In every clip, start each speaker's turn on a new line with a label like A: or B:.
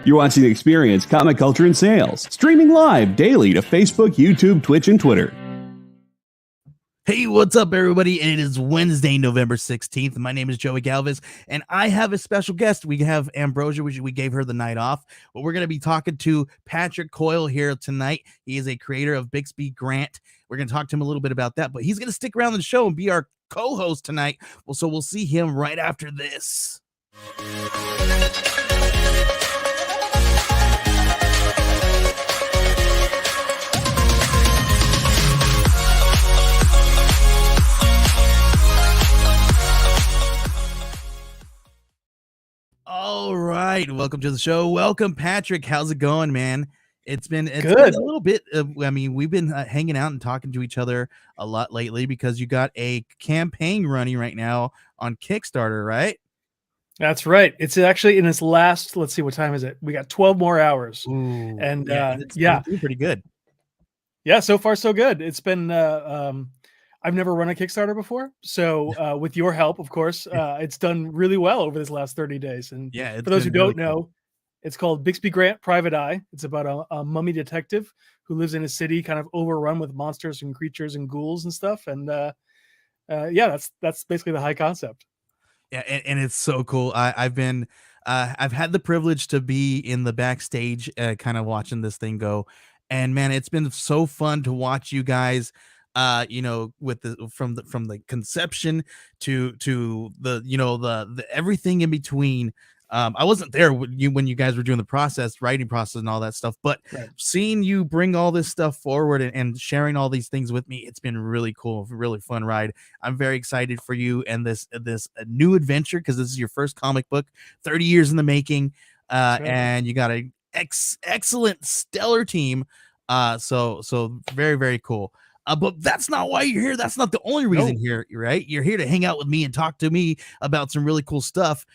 A: You're watching The Experience, Comic Culture and Sales, streaming live daily to Facebook, YouTube, Twitch, and Twitter.
B: Hey, what's up, everybody? It is Wednesday, November 16th. My name is Joey Galvez, and I have a special guest. We have Ambrosia. We gave her the night off, but we're going to be talking to Patrick Coyle here tonight. He is a creator of Bixby Grant. We're going to talk to him a little bit about that, but he's going to stick around the show and be our co-host tonight. Well, so we'll see him right after this. All right, welcome to the show. Welcome, Patrick. How's it going, man? It's been a little bit of, we've been hanging out and talking to each other a lot lately because you got a campaign running right now on Kickstarter, right?
C: That's right. It's actually in its last, let's see, what time is it? We got 12 more hours.
B: Ooh,
C: and
B: it's doing pretty good.
C: Yeah, so far so good. It's been I've never run a Kickstarter before, so with your help, of course, it's done really well over this last 30 days. And for those who don't know, it's called Bixby Grant Private Eye. It's about a mummy detective who lives in a city kind of overrun with monsters and creatures and ghouls and stuff. And yeah, that's basically the high concept.
B: Yeah, and it's so cool. I've had the privilege to be in the backstage, kind of watching this thing go, and man, it's been so fun to watch you guys. With from the conception to the the everything in between. I wasn't there when you guys were doing the writing process and all that stuff, but seeing you bring all this stuff forward and sharing all these things with me, it's been really cool, really fun ride. I'm very excited for you and this new adventure, because this is your first comic book, 30 years in the making, and you got an excellent, stellar team. So very, very cool. But that's not why you're here. That's not the only reason here, right? You're here to hang out with me and talk to me about some really cool stuff.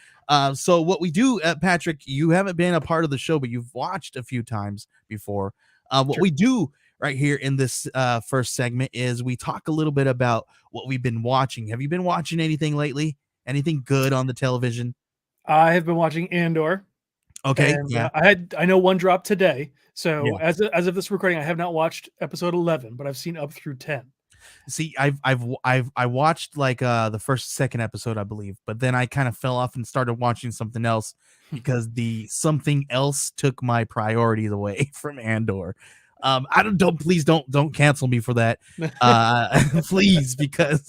B: So what we do, Patrick, you haven't been a part of the show, but you've watched a few times before. What we do right here in this first segment is we talk a little bit about what we've been watching. Have you been watching anything lately? Anything good on the television?
C: I have been watching Andor.
B: Okay.
C: And,
B: yeah.
C: I know one dropped today. So as of this recording, I have not watched episode 11, but I've seen up through 10.
B: See, I watched like the second episode, I believe, but then I kind of fell off and started watching something else because the something else took my priorities away from Andor. Please don't cancel me for that, please, because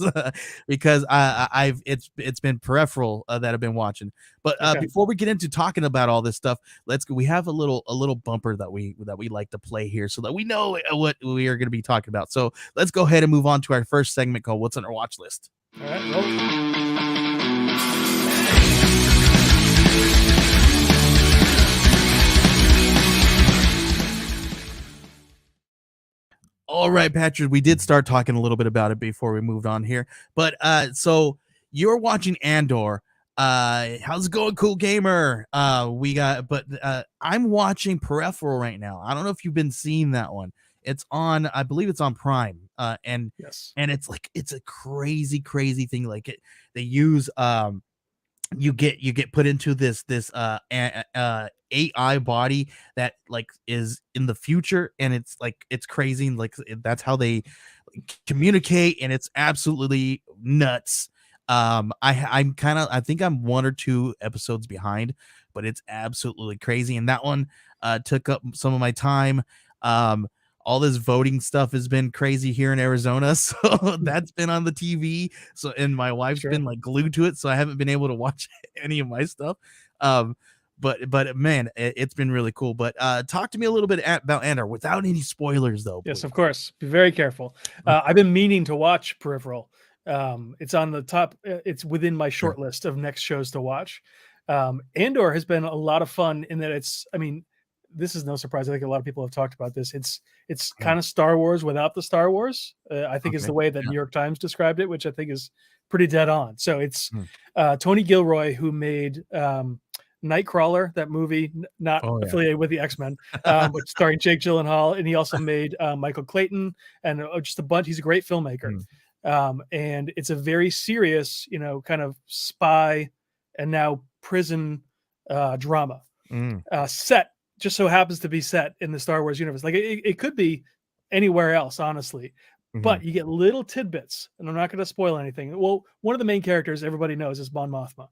B: it's been peripheral that I've been watching. But before we get into talking about all this stuff, we have a little bumper that we like to play here so that we know what we are going to be talking about. So let's go ahead and move on to our first segment called "What's on Our Watch List."
C: All right.
B: All right, Patrick, we did start talking a little bit about it before we moved on here. But so you're watching Andor. How's it going, Cool Gamer? I'm watching Peripheral right now. I don't know if you've been seeing that one. It's on, I believe it's on Prime. And it's a crazy thing. Like they use you get put into this AI body that like is in the future, and it's crazy, like that's how they communicate, and it's absolutely nuts. I think I'm 1 or 2 episodes behind, but it's absolutely crazy, and that one took up some of my time. All this voting stuff has been crazy here in Arizona, so that's been on the TV. So, and my wife's been like glued to it, so I haven't been able to watch any of my stuff. But man, it's been really cool. But talk to me a little bit about Andor without any spoilers, though.
C: Yes, of course. Be very careful. I've been meaning to watch Peripheral. It's on the top. It's within my short list of next shows to watch. Andor has been a lot of fun in that this is no surprise. I think a lot of people have talked about this. It's kind of Star Wars without the Star Wars, I think is the way that New York Times described it, which I think is pretty dead on. So it's Tony Gilroy, who made Nightcrawler, that movie, not affiliated with the X-Men, but starring Jake Gyllenhaal. And he also made Michael Clayton and just a bunch. He's a great filmmaker. And it's a very serious, kind of spy and now prison drama. set just so happens to be set in the Star Wars universe. Like it could be anywhere else, honestly. But you get little tidbits, and I'm not going to spoil anything. Well, one of the main characters everybody knows is Mon Mothma.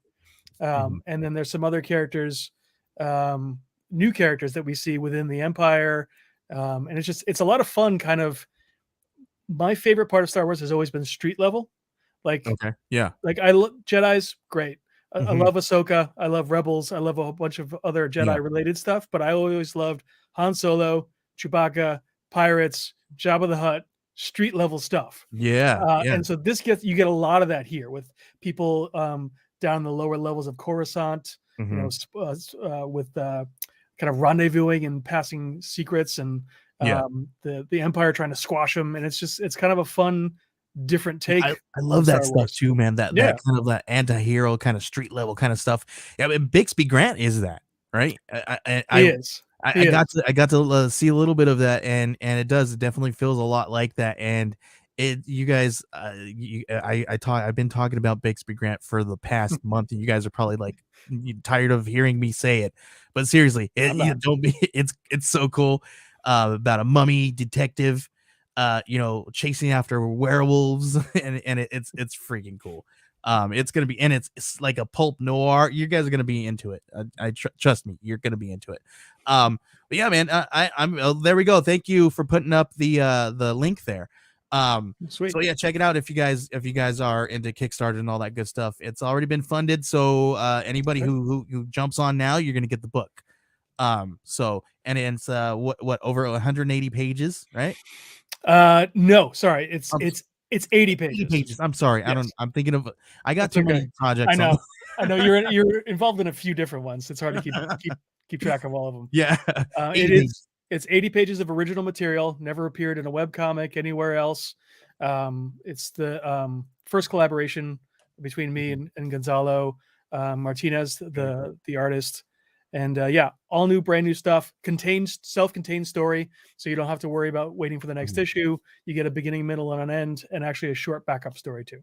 C: And then there's some other characters, new characters that we see within the Empire. And it's a lot of fun. Kind of my favorite part of Star Wars has always been street level. Like, like I love Jedi's great. I love Ahsoka. I love Rebels. I love a bunch of other Jedi related stuff, but I always loved Han Solo, Chewbacca, pirates, Jabba the Hutt, street level stuff. And so you get a lot of that here with people down in the lower levels of Coruscant, with kind of rendezvousing and passing secrets, and the Empire trying to squash them. And it's kind of a fun, different take.
B: I love that stuff too, man. That kind of that anti-hero kind of street level kind of stuff. Yeah, I mean, Bixby Grant is that, right? I got to see a little bit of that, and it definitely feels a lot like that. And you guys, I've been talking about Bixby Grant for the past month, and you guys are probably like tired of hearing me say it, but seriously, it's so cool. About a mummy detective, chasing after werewolves, and it's freaking cool. It's gonna be, and it's like a pulp noir. You guys are gonna be into it. Trust me, you're gonna be into it. But yeah, man, I'm there we go. Thank you for putting up the link there.
C: Sweet.
B: So yeah, check it out if you guys are into Kickstarter and all that good stuff. It's already been funded, so anybody who jumps on now, you're gonna get the book. So, and it's what over 180 pages, right?
C: No, sorry, it's 80 pages.
B: 80 pages. I'm sorry.
C: Yes.
B: I'm thinking of, I got too many projects.
C: I know you're involved in a few different ones. It's hard to keep track of all of them.
B: Yeah.
C: It's 80 pages of original material, never appeared in a webcomic anywhere else. It's the first collaboration between me and Gonzalo Martinez, the artist. And all new, brand new stuff. Self-contained story, so you don't have to worry about waiting for the next issue. You get a beginning, middle, and an end, and actually a short backup story too.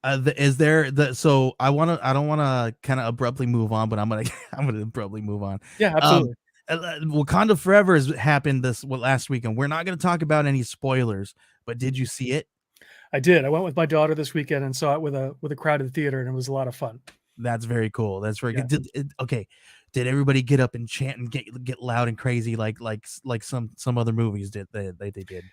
B: Is there so I don't want to kind of abruptly move on, but I'm gonna abruptly move on.
C: Yeah, absolutely.
B: Wakanda Forever has happened last week, and we're not going to talk about any spoilers. But did you see it?
C: I did. I went with my daughter this weekend and saw it with a crowded theater, and it was a lot of fun.
B: That's very cool. That's very good. Did everybody get up and chant and get loud and crazy like some other movies did? They did.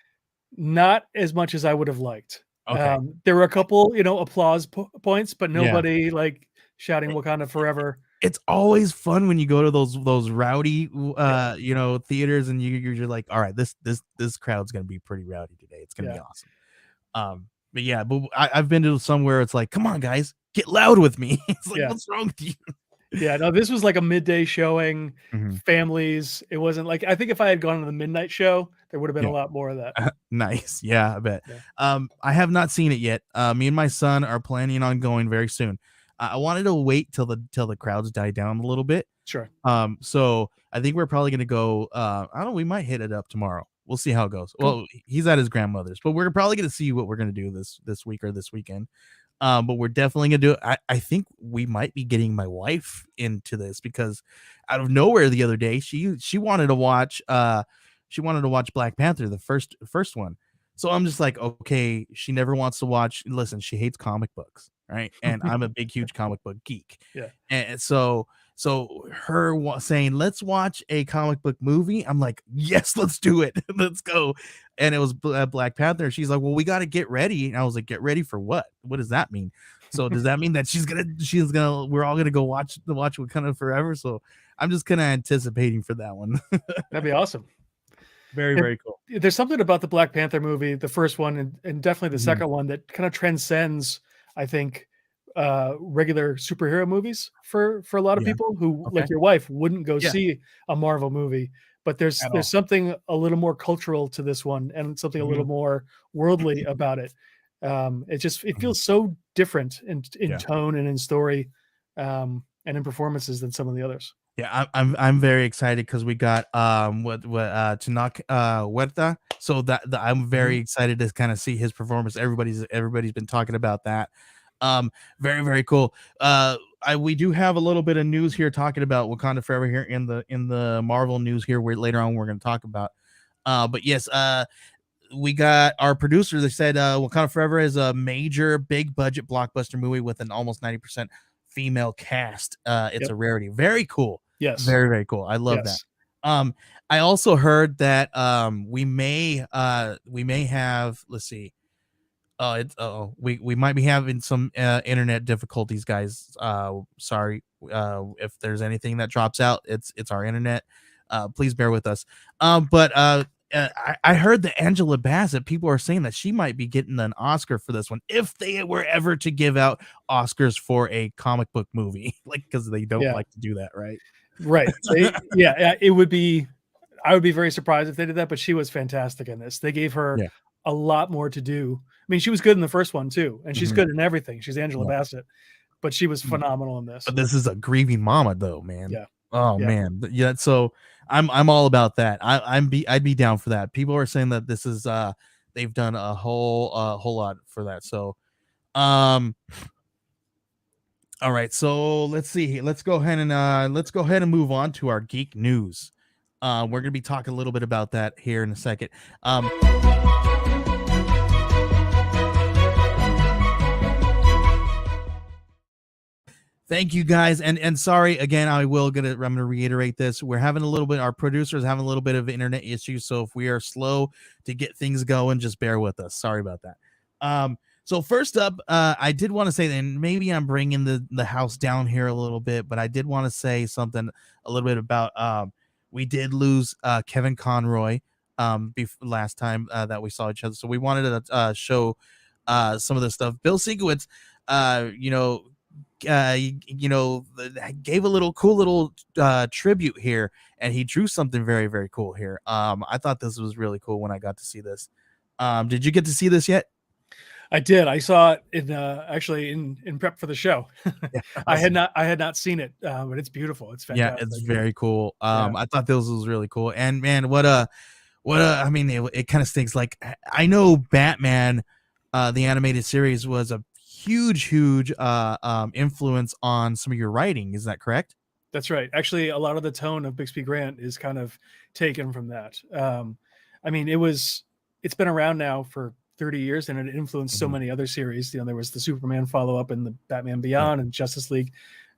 C: Not as much as I would have liked.
B: Okay.
C: There were a couple, applause points, but nobody like shouting Wakanda Forever.
B: It's always fun when you go to those rowdy theaters, and you're like, all right, this crowd's gonna be pretty rowdy today. It's gonna be awesome. But I've been to somewhere it's like, come on guys, get loud with me. It's like, what's wrong with you?
C: Yeah, no, this was like a midday showing, families. It wasn't like, I think if I had gone to the midnight show, there would have been a lot more of that.
B: Nice. Yeah, I bet. Yeah. I have not seen it yet. Me and my son are planning on going very soon. I wanted to wait till the crowds die down a little bit.
C: Sure.
B: So I think we're probably gonna go. I don't know. We might hit it up tomorrow. We'll see how it goes.
C: Cool.
B: Well, he's at his grandmother's, but we're probably gonna see what we're gonna do this week or this weekend. But we're definitely gonna do it. I think we might be getting my wife into this, because out of nowhere the other day she wanted to watch Black Panther, the first one. So I'm just like, okay, she never wants to watch. Listen, she hates comic books, right? And I'm a big, huge comic book geek.
C: Yeah.
B: And so her saying, let's watch a comic book movie. I'm like, yes, let's do it. Let's go. And it was Black Panther. She's like, well, we got to get ready. And I was like, get ready for what? What does that mean? So does that mean that we're all going to go watch Wakanda Forever? So I'm just kind of anticipating for that one.
C: That'd be awesome.
B: Very, very cool.
C: There's something about the Black Panther movie, the first one, and definitely the second one, that kind of transcends, I think, regular superhero movies for a lot of people who, like your wife, wouldn't go see a Marvel movie. But there's something a little more cultural to this one, and something a little more worldly about it. It feels so different in tone and in story, and in performances than some of the others.
B: Yeah, I'm very excited because we got Tenoch Huerta. So that I'm very excited to kind of see his performance. Everybody's been talking about that. Very, very cool. we do have a little bit of news here talking about Wakanda Forever here in the Marvel news here. Where later on we're going to talk about. But yes, we got our producer that said Wakanda Forever is a major, big budget blockbuster movie with an almost 90% female cast. It's a rarity. Very cool.
C: Yes.
B: Very, very cool. I love that. I also heard that we may have, let's see. We might be having some internet difficulties, guys. Sorry. If there's anything that drops out, it's our internet. Please bear with us. But I heard that Angela Bassett, people are saying that she might be getting an Oscar for this one if they were ever to give out Oscars for a comic book movie, like, because they don't like to do that, right?
C: Right. It would be. I would be very surprised if they did that, but she was fantastic in this. They gave her a lot more to do. I mean, she was good in the first one too, and she's good in everything. She's Angela Bassett, but she was phenomenal in this.
B: But this is a grieving mama, though, man.
C: Yeah.
B: Oh man. Yeah. So I'm all about that. I'd be down for that. People are saying that this is they've done a whole lot for that. So all right. So let's see. Let's go ahead and move on to our geek news. We're going to be talking a little bit about that here in a second. Thank you guys. And sorry again, I'm going to reiterate this. We're having our producers having a little bit of internet issues. So if we are slow to get things going, just bear with us. Sorry about that. So first up, I did want to say, and maybe I'm bringing the house down here a little bit, but I did want to say something a little bit about, we did lose Kevin Conroy last time that we saw each other. So we wanted to show some of the stuff. Bill Sienkiewicz, gave a cool little tribute here, and he drew something very, very cool here. I thought this was really cool when I got to see this. Did you get to see this yet?
C: I did. I saw it in actually in prep for the show. I had not seen it, but it's beautiful. It's fantastic.
B: Yeah, it's very cool. I thought this was really cool. And man, I mean, it kind of stinks. Like, I know Batman, the animated series, was a huge influence on some of your writing. Is that correct?
C: That's right. Actually, a lot of the tone of Bixby Grant is kind of taken from that. I mean, it's been around now for 30 years, and it influenced so many other series. There was the Superman follow-up and the Batman Beyond and Justice League.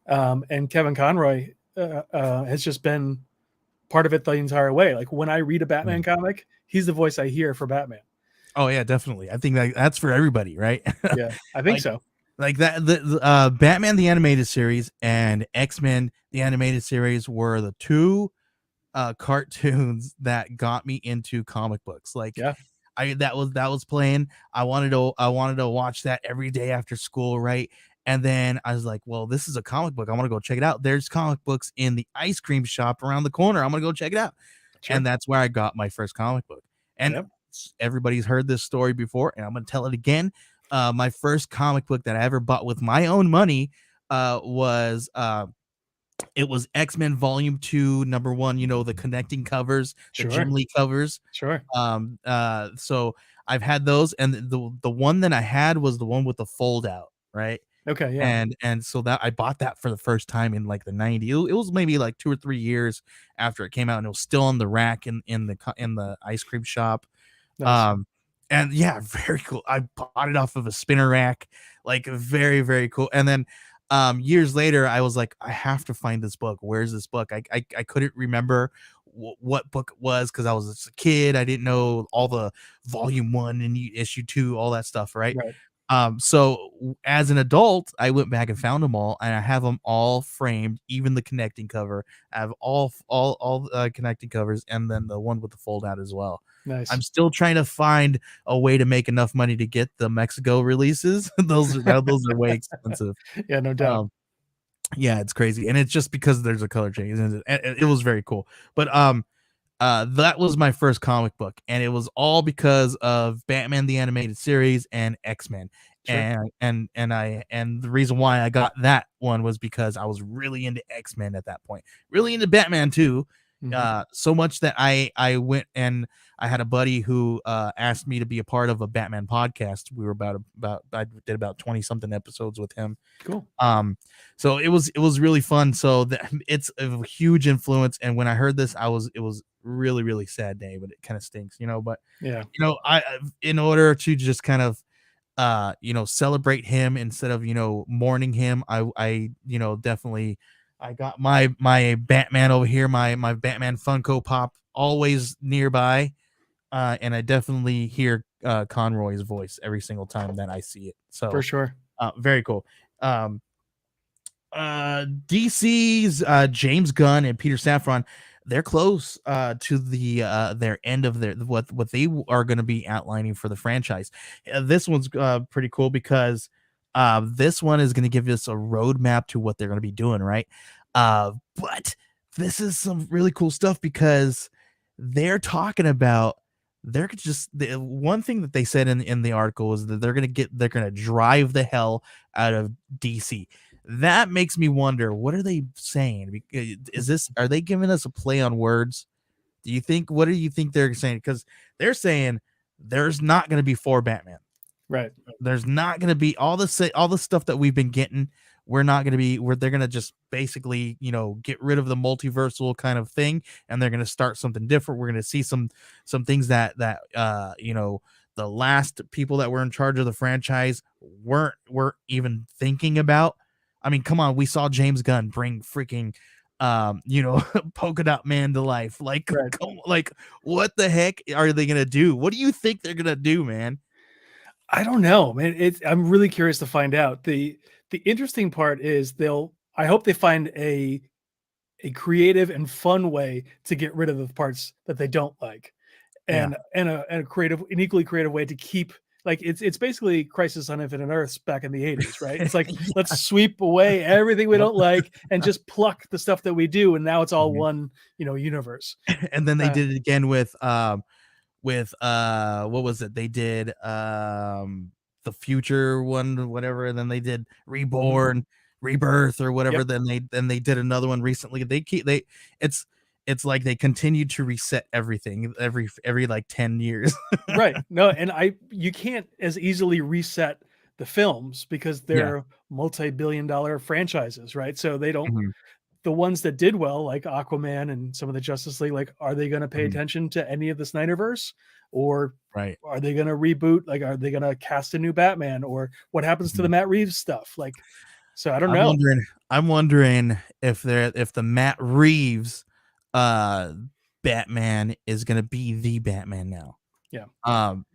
C: And Kevin Conroy has just been part of it the entire way. Like, when I read a Batman comic, he's the voice I hear for Batman.
B: Oh yeah, definitely. I think that's for everybody, right?
C: Yeah, I think so.
B: Like that, the Batman the Animated Series and X-Men the Animated Series were the two cartoons that got me into comic books. Like, that was playing. I wanted to watch that every day after school, right? And then I was like, well, this is a comic book. I want to go check it out. There's comic books in the ice cream shop around the corner. I'm gonna go check it out. Sure. And that's where I got my first comic book. And everybody's heard this story before, and I'm gonna tell it again. My first comic book that I ever bought with my own money was it was X-Men Volume 2, number 1, the connecting covers, the Jim Lee covers.
C: Sure.
B: So I've had those, and the one that I had was the one with the fold out, right?
C: Okay, yeah.
B: And so that I bought that for the first time in like the 90s. It was maybe like 2 or 3 years after it came out, and it was still on the rack in the ice cream shop. Nice. And yeah, very cool. I bought it off of a spinner rack, like, very, very cool. And then years later, I was like, I have to find this book. Where's this book? I couldn't remember what book it was because I was just a kid. I didn't know all the volume 1 and issue 2, all that stuff, right? So as an adult, I went back and found them all, and I have them all framed, even the connecting cover. I have all connecting covers, and then the one with the fold out as well.
C: Nice.
B: I'm still trying to find a way to make enough money to get the Mexico releases. those are way expensive.
C: Yeah, no doubt.
B: Yeah, it's crazy, and it's just because there's a color change, and it was very cool. But that was my first comic book, and it was all because of Batman the Animated Series and X-Men. Sure. And the reason why I got that one was because I was really into X-Men at that point, really into Batman too. So much that I went and I had a buddy who asked me to be a part of a Batman podcast. We were about I did about 20 something episodes with him.
C: Cool.
B: So it was really fun. So it's a huge influence. And when I heard this, it was really, really sad day, but it kind of stinks, but
C: Yeah.
B: In order to just kind of celebrate him instead of mourning him, I definitely I got my Batman over here, my Batman Funko Pop always nearby, and I definitely hear Conroy's voice every single time that I see it. So
C: For sure.
B: very cool. DC's James Gunn and Peter Safran, they're close to their end of their what they are going to be outlining for the franchise. This one's pretty cool because this one is going to give us a roadmap to what they're going to be doing, right? But this is some really cool stuff because they're talking about the one thing that they said in the article is that they're gonna drive the hell out of DC. That makes me wonder, what are they saying? Are they giving us a play on words? What do you think they're saying? Because they're saying there's not going to be 4 Batman.
C: Right.
B: There's not going to be all the stuff that we've been getting. We're not going to be where they're going to just basically, get rid of the multiversal kind of thing. And they're going to start something different. We're going to see some things that the last people that were in charge of the franchise weren't even thinking about. I mean, come on, we saw James Gunn bring freaking Polka Dot Man to life. Like,
C: right.
B: What the heck are they gonna do? What do you think they're gonna do, man?
C: I don't know, man. I'm really curious to find out. The interesting part is I hope they find a creative and fun way to get rid of the parts that they don't like, and an equally creative way to keep. Like it's basically Crisis on Infinite Earths back in the 80s, right? It's like let's sweep away everything we don't like and just pluck the stuff that we do, and now it's all one, universe.
B: And then they did it again with what was it? They did the future one, whatever, and then they did Reborn, Rebirth, or whatever. Yep. Then they did another one recently. It's like they continue to reset everything every like 10 years.
C: Right. No, and you can't as easily reset the films because they're multi-billion-dollar franchises, right? So they don't the ones that did well, like Aquaman and some of the Justice League, like, are they going to pay attention to any of the Snyderverse, or are they going to reboot? Like, are they going to cast a new Batman, or what happens to the Matt Reeves stuff? Like, so I don't know.
B: I'm wondering if the Matt Reeves Batman is going to be the Batman now.
C: Yeah.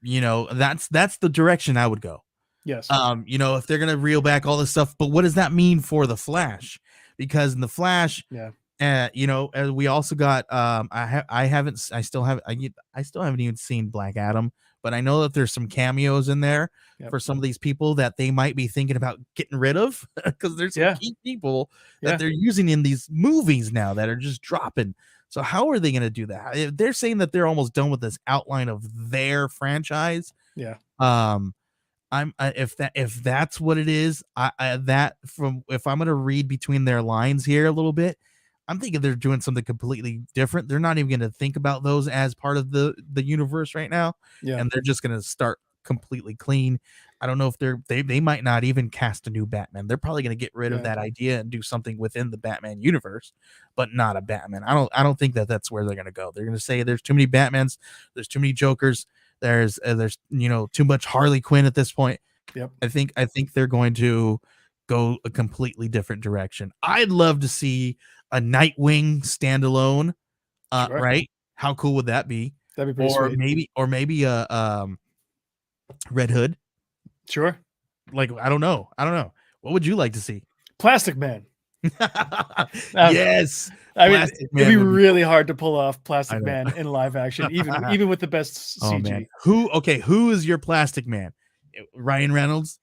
B: That's the direction I would go.
C: Yes.
B: If they're going to reel back all this stuff, but what does that mean for the Flash? Because in the Flash, we also got I still haven't even seen Black Adam, but I know that there's some cameos in there for some of these people that they might be thinking about getting rid of because there's some key people that they're using in these movies now that are just dropping. So how are they going to do that? If they're saying that they're almost done with this outline of their franchise.
C: Yeah.
B: If that's what it is, if I'm going to read between their lines here a little bit, I'm thinking they're doing something completely different. They're not even going to think about those as part of the universe right now. And they're just going to start completely clean. I don't know if they might not even cast a new Batman. They're probably going to get rid of that idea and do something within the Batman universe, but not a Batman. I don't think that's where they're going to go. They're going to say there's too many Batmans, there's too many Jokers, there's too much Harley Quinn at this point.
C: Yep.
B: I think they're going to go a completely different direction. I'd love to see a Nightwing standalone.
C: Sure.
B: Right? How cool would that be?
C: That'd be pretty sweet.
B: Maybe a Red Hood.
C: Sure.
B: Like, I don't know. What would you like to see?
C: Plastic Man.
B: Yes.
C: I mean, it'd be really hard to pull off Plastic Man in live action, even with the best CG.
B: Man. Who is your Plastic Man? Ryan Reynolds.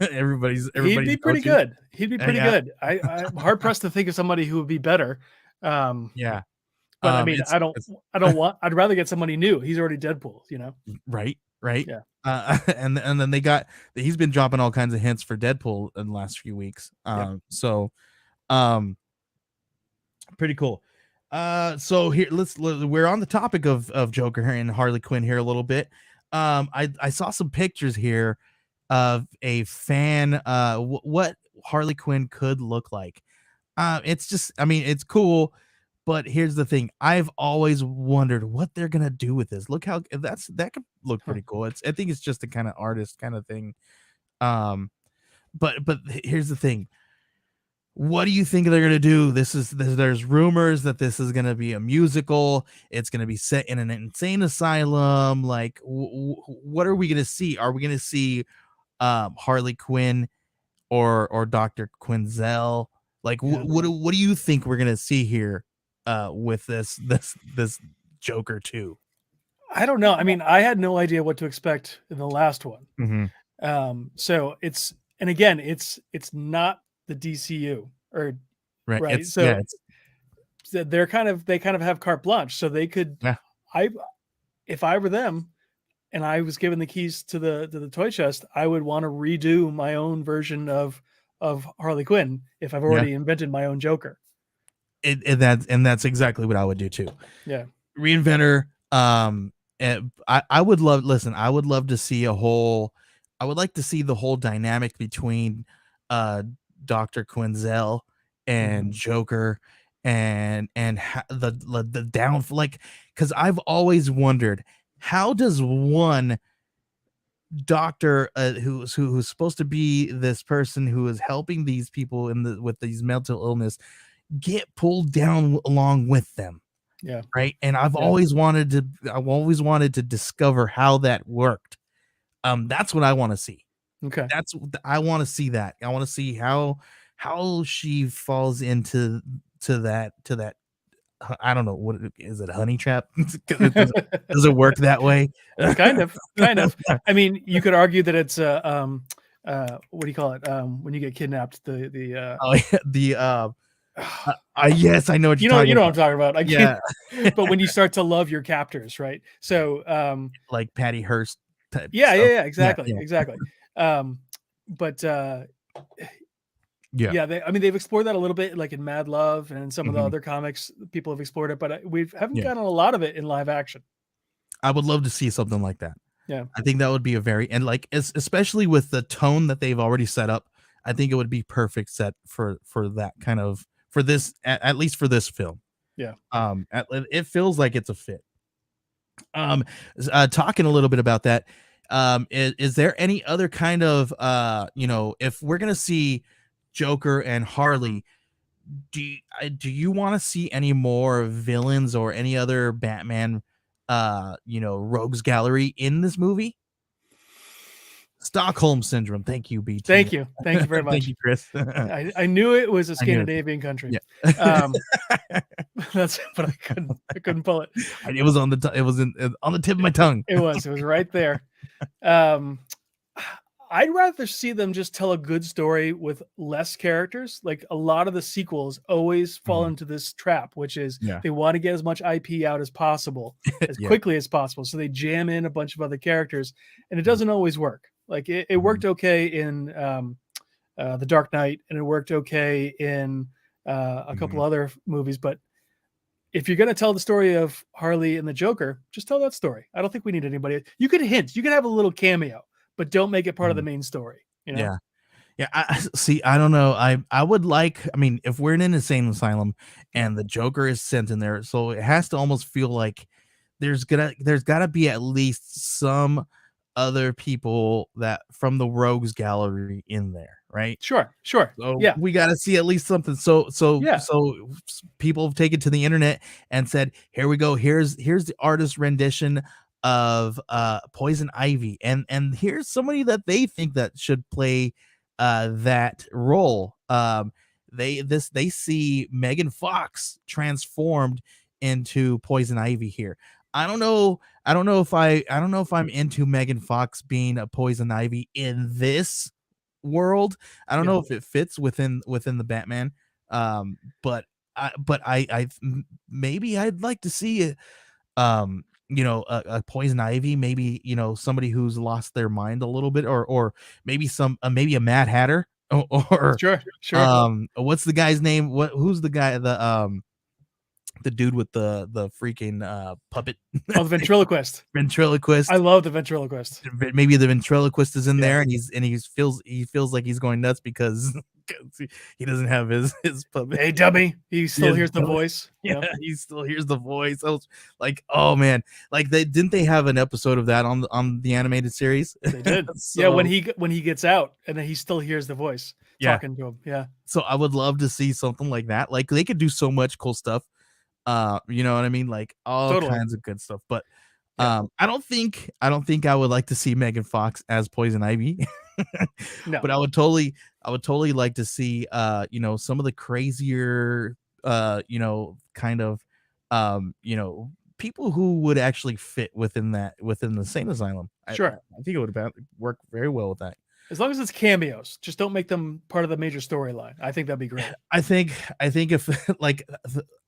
B: Everybody's
C: He'd be pretty good. Good. I'm hard pressed to think of somebody who would be better. But I mean, I'd rather get somebody new. He's already Deadpool,
B: Right.
C: Yeah.
B: And then he's been dropping all kinds of hints for Deadpool in the last few weeks. So pretty cool. So here, we're on the topic of Joker and Harley Quinn here a little bit. I saw some pictures here of a fan, what Harley Quinn could look like. It's just, I mean, it's cool, but here's the thing. I've always wondered what they're gonna do with this. Look how that could look
C: Huh.
B: pretty cool. I think it's just a kind of artist kind of thing. Um, but here's the thing. What do you think they're gonna do? There's rumors that this is gonna be a musical. It's gonna be set in an insane asylum. Like, what are we gonna see? Are we gonna see Harley Quinn or Dr. Quinzel? Like,
C: Yeah.
B: what do you think we're gonna see here with this Joker 2?
C: I don't know. I mean, I had no idea what to expect in the last one.
B: Mm-hmm.
C: So it's, and again, it's not the DCU, or
B: Right.
C: right.
B: It's yeah.
C: So
B: It's
C: they kind of have carte blanche, so they could.
B: yeah.
C: I If I were them and I was given the keys to the toy chest, I would want to redo my own version of Harley Quinn if I've
B: Yeah.
C: already invented my own Joker.
B: That's exactly what I would do too.
C: Yeah.
B: Reinvent her. And I would love. Listen, I would love to see a whole. I would like to see the whole dynamic between Dr. Quinzel and Joker, and the down, like, because I've always wondered, how does one doctor who's supposed to be this person who is helping these people with these mental illness get pulled down along with them?
C: Yeah.
B: Right. And I've
C: Yeah.
B: always wanted to discover how that worked. That's what I want to see.
C: Okay.
B: I want to see that. I want to see how she falls into that I don't know, what is it, honey trap? Does it work that way?
C: Kind of. I mean, you could argue that it's what do you call it? When you get kidnapped, the
B: Oh yeah, yes, I know what
C: you
B: you're
C: know
B: talking
C: what I'm
B: about.
C: talking about. I
B: Yeah,
C: can't. But when you start to love your captors, right? So
B: like Patty Hearst type
C: yeah,
B: stuff.
C: exactly,
B: Yeah.
C: exactly. But
B: Yeah.
C: yeah, they've explored that a little bit, like in Mad Love and in some of the
B: Mhm.
C: other comics. People have explored it, but we haven't
B: Yeah.
C: gotten a lot of it in live action.
B: I would love to see something like that.
C: Yeah,
B: I think that would be a very, and like, especially with the tone that they've already set up, I think it would be perfect set for that kind of, for this, at least for this film.
C: yeah.
B: It feels like it's a fit. Talking a little bit about that, is there any other kind of, if we're gonna see Joker and Harley, do you want to see any more villains or any other Batman, rogues gallery in this movie? Stockholm syndrome. Thank you, BT.
C: Thank you very
B: Thank
C: much.
B: you, Chris.
C: I knew it was a
B: I knew it.
C: Scandinavian country.
B: Yeah.
C: But I couldn't pull it.
B: It was on the tip of my tongue.
C: It was right there. I'd rather see them just tell a good story with less characters. Like, a lot of the sequels always fall
B: Mhm.
C: into this trap, which is
B: Yeah.
C: they want to get as much IP out as possible, as
B: Yeah.
C: quickly as possible. So they jam in a bunch of other characters, and it doesn't always work. Like, it worked okay in The Dark Knight, and it worked okay in a couple other movies. But if you're going to tell the story of Harley and the Joker, just tell that story. I don't think we need anybody. You could hint, you could have a little cameo, but don't make it part of the main story. You know?
B: Yeah. Yeah, I see. I don't know. I would like. I mean, if we're in an insane asylum and the Joker is sent in there, so it has to almost feel like there's gotta be at least some other people that from the Rogues Gallery in there, right?
C: Sure.
B: So
C: Yeah.
B: we got to see at least something.
C: Yeah.
B: So people have taken to the internet and said, "Here we go. Here's the artist rendition of Poison Ivy, and here's somebody that they think that should play that role." They see Megan Fox transformed into Poison Ivy here. I don't know if I'm into Megan Fox being a Poison Ivy in this world. I don't know if it fits within the Batman. Maybe I'd like to see a Poison Ivy, maybe, somebody who's lost their mind a little bit, or maybe maybe a Mad Hatter, or
C: Sure.
B: what's the guy's name? Who's the guy, the dude with the freaking puppet
C: Oh, the ventriloquist.
B: ventriloquist.
C: I love the ventriloquist.
B: Maybe the ventriloquist is in
C: Yeah.
B: there, and he feels like he's going nuts because he doesn't have his puppet.
C: Hey, dummy. He still
B: Yes,
C: hears the
B: dummy.
C: voice.
B: Yeah, he still hears the voice. I was like, oh man, like they have an episode of that on the animated series?
C: They did.
B: So,
C: yeah, when he gets out and then he still hears the voice talking to him. Yeah.
B: So I would love to see something like that. Like they could do so much cool stuff. You know what I mean? Like all
C: Totally.
B: kinds of good stuff. But I don't think I would like to see Megan Fox as Poison Ivy.
C: No.
B: But I would totally like to see you know, some of the crazier you know, kind of you know, people who would actually fit within the insane asylum.
C: Sure.
B: I think it would work very well with that.
C: As long as it's cameos, just don't make them part of the major storyline. I think that'd be great.
B: I think if like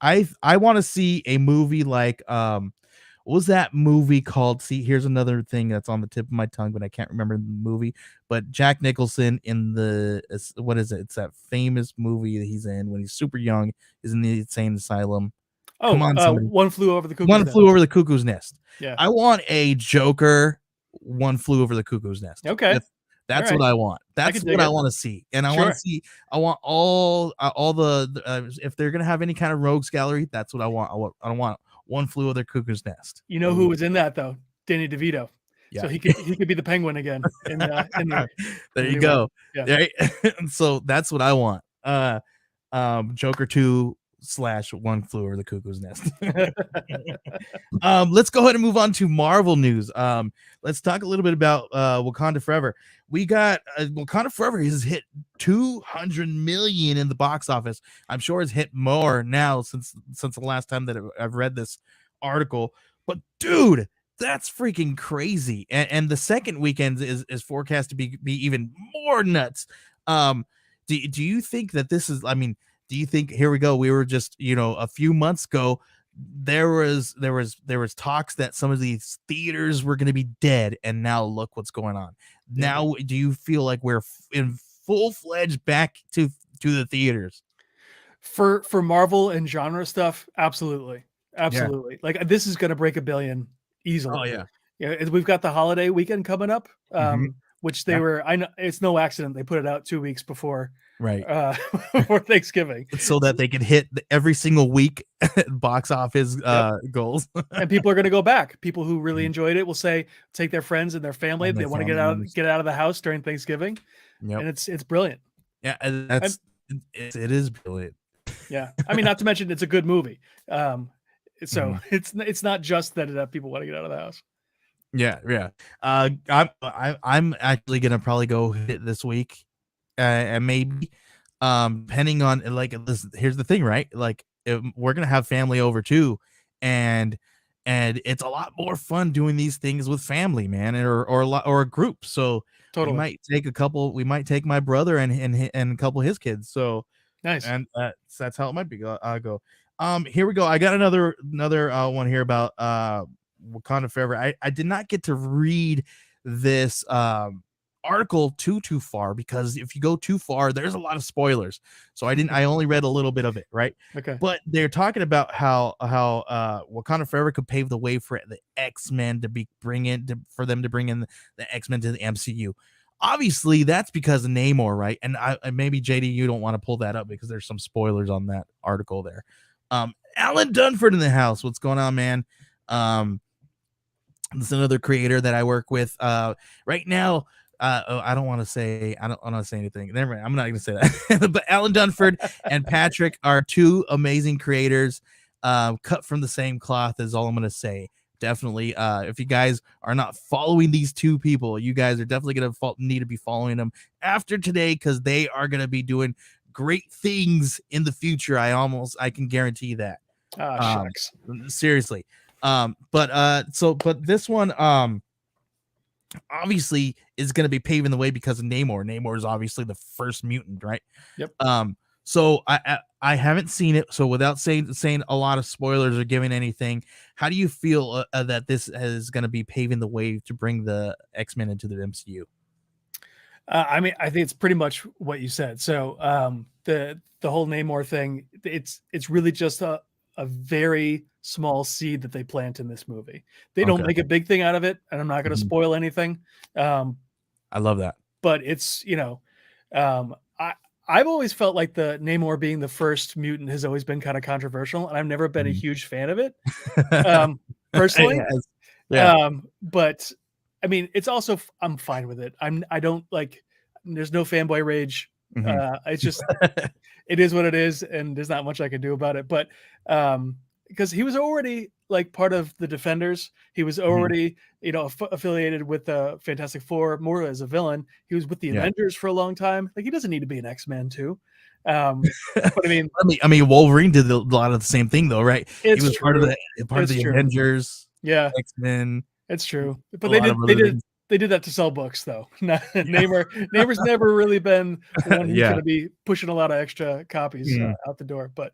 B: I want to see a movie like what was that movie called? See, here's another thing that's on the tip of my tongue, but I can't remember the movie. But Jack Nicholson in what is it? It's that famous movie that he's in when he's super young, is in the insane asylum.
C: Oh,
B: come on, somebody.
C: One Flew Over the Cuckoo's
B: One
C: Nest.
B: Flew Over the Cuckoo's Nest.
C: Yeah.
B: I want a Joker. One Flew Over the Cuckoo's Nest.
C: Okay.
B: That's
C: right.
B: what I want. That's what I want to see. And I want to see. I want all the if they're gonna have any kind of rogues gallery, that's what I want. I want One Flew Over the Cuckoo's Nest.
C: You know who was in that though? Danny DeVito.
B: Yeah.
C: So he could be the Penguin again. There
B: you go.
C: Yeah.
B: Right? So that's what I want. Joker 2 / One Flew Over the Cuckoo's Nest. Let's go ahead and move on to Marvel news. Let's talk a little bit about Wakanda Forever. We got Wakanda Forever has hit 200 million in the box office. I'm sure it's hit more now since the last time that I've read this article. But dude, that's freaking crazy. And the second weekend is forecast to be even more nuts. Do you think that this is, I mean, do you think, here we go, we were just, you know, a few months ago, there was talks that some of these theaters were going to be dead, and now look what's going on. Now, do you feel like we're in full-fledged back to the theaters?
C: For Marvel and genre stuff, absolutely. Yeah. Like this is going to break $1 billion easily.
B: Oh
C: yeah. We've got the holiday weekend coming up, which they were. I know it's no accident they put it out 2 weeks before.
B: Right.
C: Before Thanksgiving,
B: so that they could hit every single week box office goals. And
C: people are going to go back. People who really enjoyed it will take their friends and their family. They want to get out of the house during Thanksgiving. Yep. And it's brilliant.
B: Yeah, it is brilliant.
C: Yeah, I mean, not to mention it's a good movie. So it's not just that people want to get out of the house.
B: Yeah. I'm actually gonna probably go hit it this week. And maybe depending on, like, listen, here's the thing, right? Like, we're gonna have family over too, and it's a lot more fun doing these things with family, man, or a group. So totally. We might take my brother and a couple of his kids. So
C: nice,
B: and that's how it might be. I'll go. Here we go. I got another one here about Wakanda Forever. I did not get to read this article too far, because if you go too far, there's a lot of spoilers. So I only read a little bit of it, right?
C: Okay.
B: But they're talking about how Wakanda Forever could pave the way for the X-Men for them to bring in the X-Men to the MCU. Obviously, that's because of Namor, right? And maybe JD, you don't want to pull that up because there's some spoilers on that article there. Alan Dunford in the house. What's going on, man? This is another creator that I work with right now. I don't want to say anything. Never mind. I'm not going to say that. But Alan Dunford and Patrick are two amazing creators, cut from the same cloth, is all I'm going to say. Definitely. If you guys are not following these two people, you guys are definitely going to need to be following them after today, because they are going to be doing great things in the future. I can guarantee that.
C: Shucks.
B: Seriously. But this one, obviously is going to be paving the way because of Namor. Namor is obviously the first mutant, right?
C: Yep.
B: So I haven't seen it. So without saying a lot of spoilers or giving anything, how do you feel that this is going to be paving the way to bring the X-Men into the MCU?
C: I mean, I think it's pretty much what you said. So the whole Namor thing, it's really just a a very small seed that they plant in this movie. They don't make a big thing out of it, and I'm not going to spoil anything.
B: I love that.
C: But it's, I've always felt like the Namor being the first mutant has always been kind of controversial, and I've never been a huge fan of it, personally. But I mean, it's also, I'm fine with it. I don't like, there's no fanboy rage. It's just, it is what it is, and there's not much I can do about it. But because he was already like part of the Defenders, he was already affiliated with the Fantastic Four more as a villain. He was with the Avengers for a long time. Like, he doesn't need to be an X-Men too. But
B: I mean, Wolverine did a lot of the same thing though, right? He was part of the Avengers, X-Men.
C: It's true, but they did that to sell books, though. Namor's never really been one who's going to be pushing a lot of extra copies out the door. But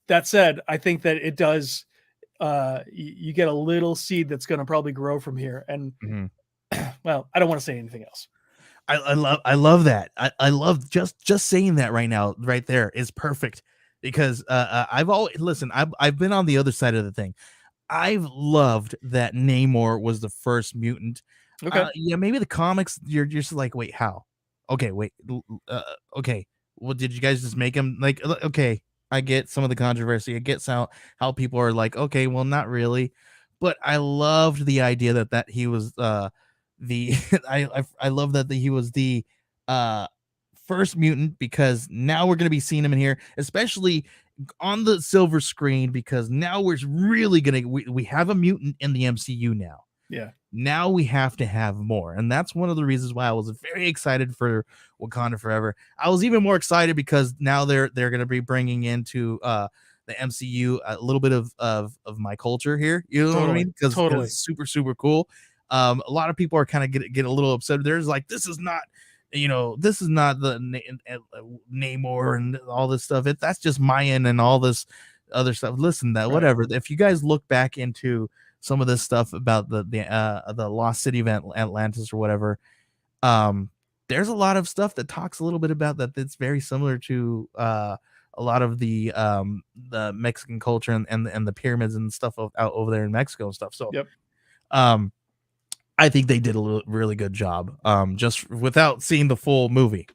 C: that said, I think that it does. You get a little seed that's going to probably grow from here. And well, I don't want to say anything else.
B: I love that. I love just saying that right now, right there is perfect, because I've been on the other side of the thing. I've loved that Namor was the first mutant.
C: Okay.
B: Maybe the comics, you're just like, wait, how? Okay, wait. Okay. Well, did you guys just make him like, okay, I get some of the controversy. I get how people are like, okay, well, not really. But I loved the idea that he was I love that he was the first mutant, because now we're going to be seeing him in here, especially on the silver screen, because now we're really we have a mutant in the MCU now.
C: Yeah.
B: Now we have to have more. And that's one of the reasons why I was very excited for Wakanda Forever. I was even more excited because now they're going to be bringing into the MCU a little bit of my culture here. You know what I mean? Because it's super, super cool. A lot of people are kind of get a little upset. There's like, this is not the Namor and all this stuff. That's just Mayan and all this other stuff. Listen, whatever. If you guys look back into some of this stuff about the lost city of Atlantis or whatever, there's a lot of stuff that talks a little bit about that. That's very similar to a lot of the Mexican culture and the pyramids and stuff out over there in Mexico and stuff. So, I think they did a really good job, just without seeing the full movie.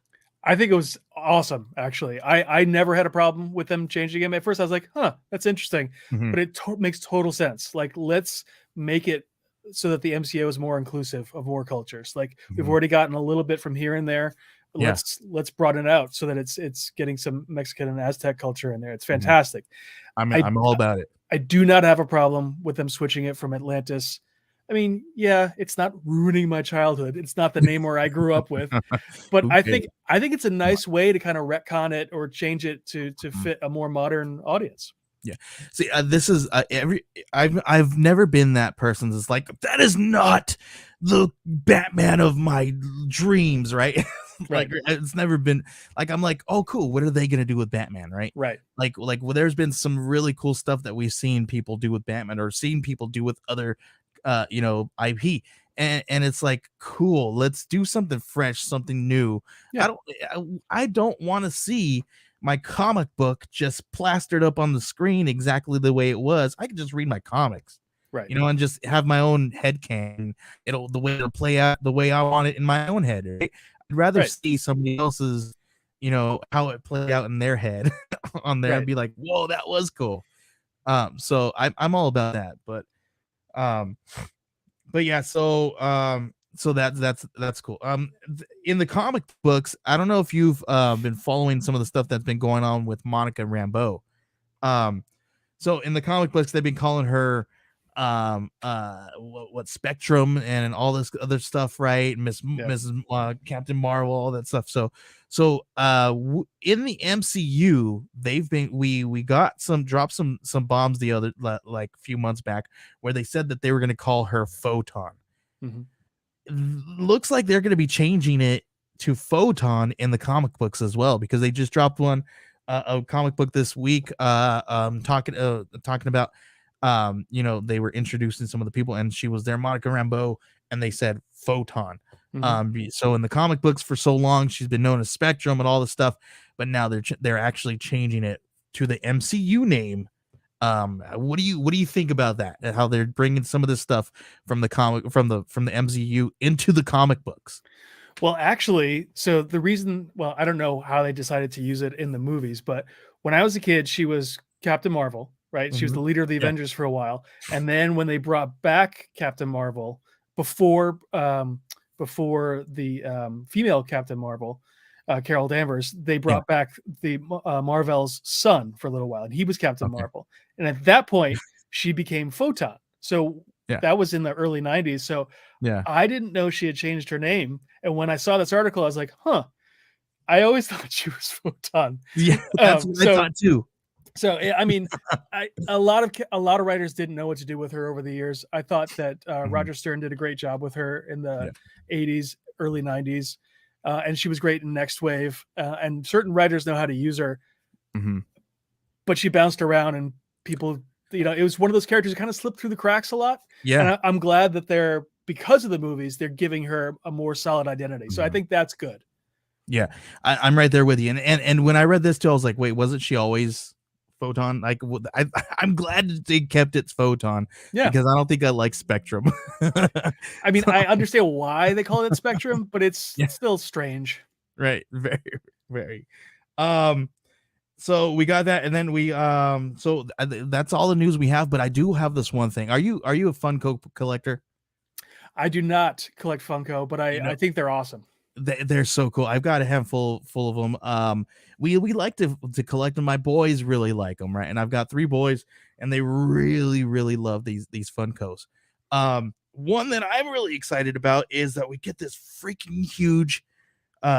C: I think it was awesome, actually. I never had a problem with them changing him. At first, I was like, huh, that's interesting. But it makes total sense. Like, let's make it so that the MCU is more inclusive of more cultures. Like, we've already gotten a little bit from here and there. Let's broaden it out so that it's getting some Mexican and Aztec culture in there. It's fantastic.
B: I'm all about it.
C: I do not have a problem with them switching it from Atlantis. I mean, yeah, it's not ruining my childhood. It's not the Namor I grew up with, but I think it's a nice way to kind of retcon it or change it to fit a more modern audience.
B: Yeah. See, this is I've never been that person that's like, that is not the Batman of my dreams, right? Like, it's never been like, I'm like, oh, cool. What are they gonna do with Batman, right?
C: Right.
B: Like, well, there's been some really cool stuff that we've seen people do with Batman, or seen people do with other IP, and it's like, cool, let's do something fresh, something new. I don't want to see my comic book just plastered up on the screen exactly the way it was. I can just read my comics,
C: right?
B: And just have my own headcanon. The way it'll play out the way I want it in my own head, right? I'd rather see somebody else's, how it played out in their head on there and be like, whoa, that was cool. So I'm all about that, but yeah, so that's cool. In the comic books, I don't know if you've been following some of the stuff that's been going on with Monica Rambeau. So in the comic books, they've been calling her what Spectrum and all this other stuff, right? Mrs. Captain Marvel, all that stuff. So in the MCU, they've been we got dropped some bombs the other like a few months back where they said that they were going to call her Photon. Looks like they're going to be changing it to Photon in the comic books as well, because they just dropped a comic book this week talking about they were introducing some of the people, and she was there, Monica Rambeau, and they said Photon. So in the comic books for so long she's been known as Spectrum and all this stuff, but now they're actually changing it to the MCU name. What do you think about that? And how they're bringing some of this stuff from the MCU into the comic books?
C: Well, actually, so the reason, well, I don't know how they decided to use it in the movies, but when I was a kid, she was Captain Marvel, right? She was
B: Mhm.
C: the leader of the
B: Yeah.
C: Avengers for a while. And then when they brought back Captain Marvel before before the female Captain Marvel, Carol Danvers, they
B: Yeah.
C: brought back the Marvel's son for a little while, and he was Captain
B: Okay.
C: Marvel. And at that point, she became Photon. So
B: Yeah.
C: that was in the early 90s. So
B: Yeah.
C: I didn't know she had changed her name, and when I saw this article, I was like, "Huh, I always thought she was Photon."
B: Yeah. That's what I thought too.
C: So I mean, a lot of writers didn't know what to do with her over the years. I thought that
B: Mhm.
C: Roger Stern did a great job with her in the
B: Yeah.
C: 80s, early 90s, and she was great in Next Wave. And certain writers know how to use her,
B: Mhm.
C: but she bounced around, and people, it was one of those characters that kind of slipped through the cracks a lot. And
B: Yeah.
C: I'm glad that because of the movies, they're giving her a more solid identity. So I
B: Mhm.
C: think that's good.
B: Yeah. I'm right there with you. And when I read this too, I was like, wait, wasn't she always Photon? Like, I'm glad that they kept it Photon
C: Yeah.
B: because I don't think I like Spectrum.
C: I mean, I understand why they call it Spectrum, but it's
B: Yeah.
C: still strange.
B: Right. Very, very. So we got that, and then that's all the news we have. But I do have this one thing. Are you a Funko collector?
C: I do not collect Funko, but I think they're awesome.
B: They're so cool. I've got a handful full of them. We like to collect them. My boys really like them, right? And I've got 3 boys, and they really love these Funkos. One that I'm really excited about is that we get this freaking huge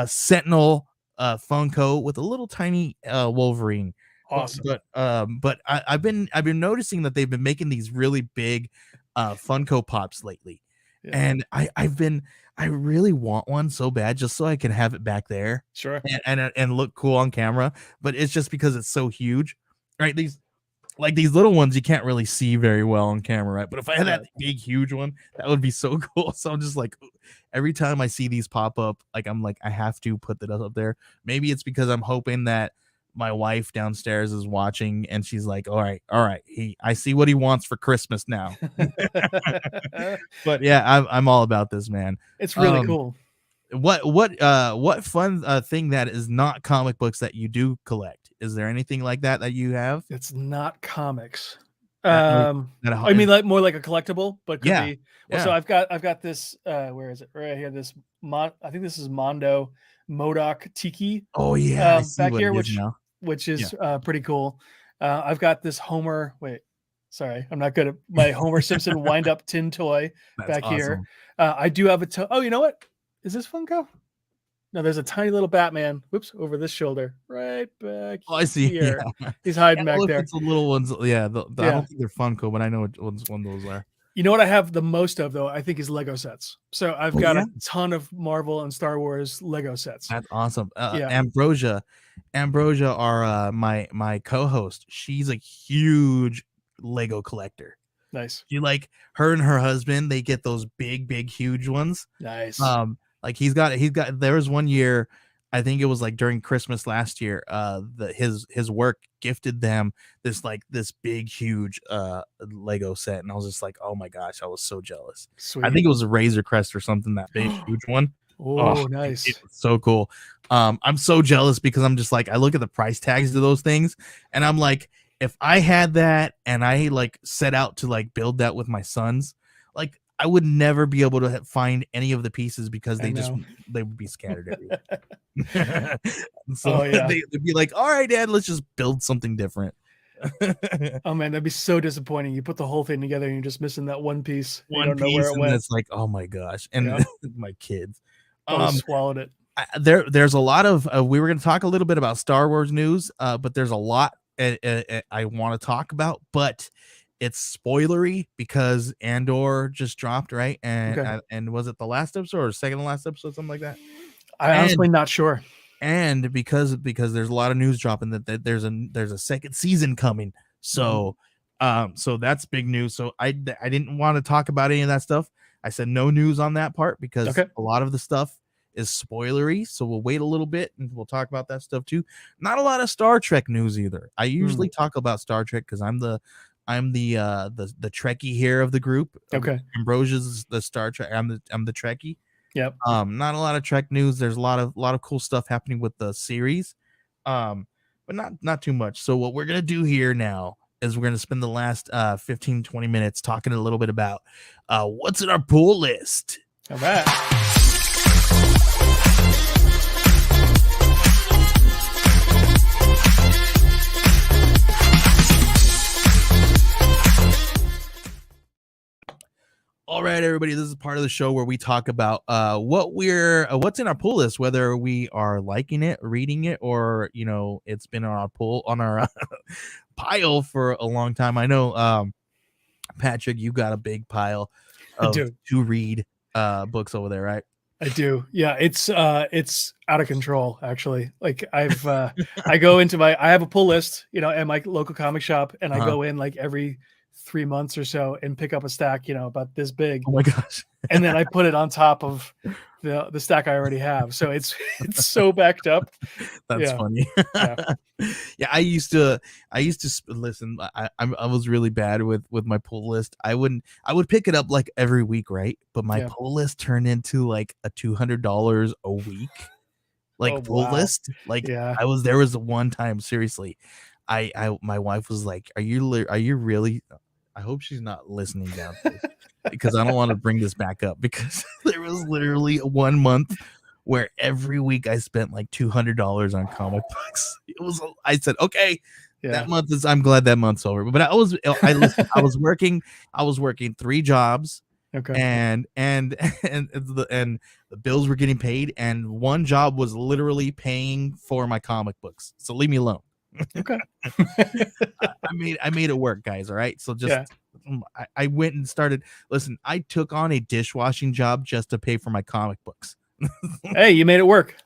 B: Sentinel Funko with a little tiny Wolverine.
C: Awesome.
B: But I've been noticing that they've been making these really big Funko Pops lately.
C: Yeah.
B: And I really want one so bad just so I can have it back there.
C: Sure.
B: And look cool on camera, but it's just because it's so huge. Right? These little ones you can't really see very well on camera, right? But if I had that big huge one, that would be so cool. So I'm just like, every time I see these pop up, like I'm like, I have to put that up there. Maybe it's because I'm hoping that my wife downstairs is watching and she's like, all right, I see what he wants for Christmas now. But yeah, I'm all about this, man.
C: It's really cool.
B: What fun thing that is not comic books that you do collect? Is there anything like that you have?
C: It's not comics.
B: That
C: I mean, like more like a collectible, but could
B: Yeah,
C: be. Well,
B: yeah.
C: so I've got this. Where is it? Right here. This I think this is Mondo Modoc Tiki.
B: Oh yeah, I see
C: back
B: what
C: here,
B: it is now.
C: which is pretty cool. I've got this Homer. Wait, sorry, I'm not good at my Homer Simpson wind up tin toy
B: That's
C: back here.
B: awesome.
C: I do have oh, you know what? Is this Funko? No, there's a tiny little Batman. Whoops, over this shoulder, right back.
B: Oh, I see.
C: Here.
B: Yeah.
C: He's hiding back
B: Look,
C: there.
B: it's the little ones. Yeah, I don't think they're Funko, but I know which one those are.
C: You know what I have the most of though? I think is Lego sets. So I've got a ton of Marvel and Star Wars Lego sets.
B: That's awesome.
C: Yeah.
B: Ambrosia, our my co-host. She's a huge Lego collector.
C: Nice.
B: She like her and her husband. They get those big, huge ones.
C: Nice.
B: Like he's got. There was one year, I think it was like during Christmas last year. His work gifted them this big, huge Lego set, and I was just like, oh my gosh, I was so jealous.
C: Sweet.
B: I think it was a Razor Crest or something. That big, huge one.
C: Oh, nice.
B: It was so cool. I'm so jealous because I'm just like, I look at the price tags of those things, and I'm like, if I had that and I like set out to like build that with my sons, like I would never be able to find any of the pieces because they would be scattered everywhere. So they'd be like, all right, Dad, let's just build something different.
C: Oh man, that'd be so disappointing. You put the whole thing together and you're just missing that one piece. You don't know
B: piece,
C: where it went.
B: It's like, oh my gosh. And my kids
C: swallowed it.
B: There's a lot of we were going to talk a little bit about Star Wars news, but there's a lot I want to talk about, but it's spoilery because Andor just dropped, right? And was it the last episode or second to last episode, something like that?
C: I'm honestly not sure.
B: And because there's a lot of news dropping that there's a second season coming, so so that's big news. So I didn't want to talk about any of that stuff. I said no news on that part because a lot of the stuff is spoilery, so we'll wait a little bit and we'll talk about that stuff too. Not a lot of Star Trek news either. I usually talk about Star Trek because I'm the Trekkie here of the group.
C: Okay.
B: Ambrosia's the Star Trek. I'm the Trekkie.
C: Yep.
B: Not a lot of Trek news. There's a lot of cool stuff happening with the series, but not too much. So what we're gonna do here now is we're gonna spend the last 15-20 minutes talking a little bit about what's in our pull list.
C: All right.
B: All right, everybody. This is part of the show where we talk about what's in our pull list, whether we are liking it, reading it, or it's been on our pile for a long time. I know, Patrick, you got a big pile of to read books over there, right?
C: I do. Yeah, it's out of control actually. Like I have a pull list, at my local comic shop, and I go in like every 3 months or so and pick up a stack, about this big.
B: Oh my gosh.
C: And then I put it on top of the stack I already have. So it's so backed up.
B: That's funny. Yeah. I used to listen. I was really bad with my pull list. I would pick it up like every week, right? But my pull list turned into like a $200 a week, like pull list. Like there was one time, seriously, my wife was like, are you really? I hope she's not listening down to this, because I don't want to bring this back up, because there was literally 1 month where every week I spent like $200 on comic books. I said, okay, that month I'm glad that month's over. But I was working 3 jobs.
C: Okay.
B: And the bills were getting paid, and one job was literally paying for my comic books. So leave me alone.
C: Okay.
B: I made it work, guys. All right. So I went and started. Listen, I took on a dishwashing job just to pay for my comic books.
C: Hey, you made it work.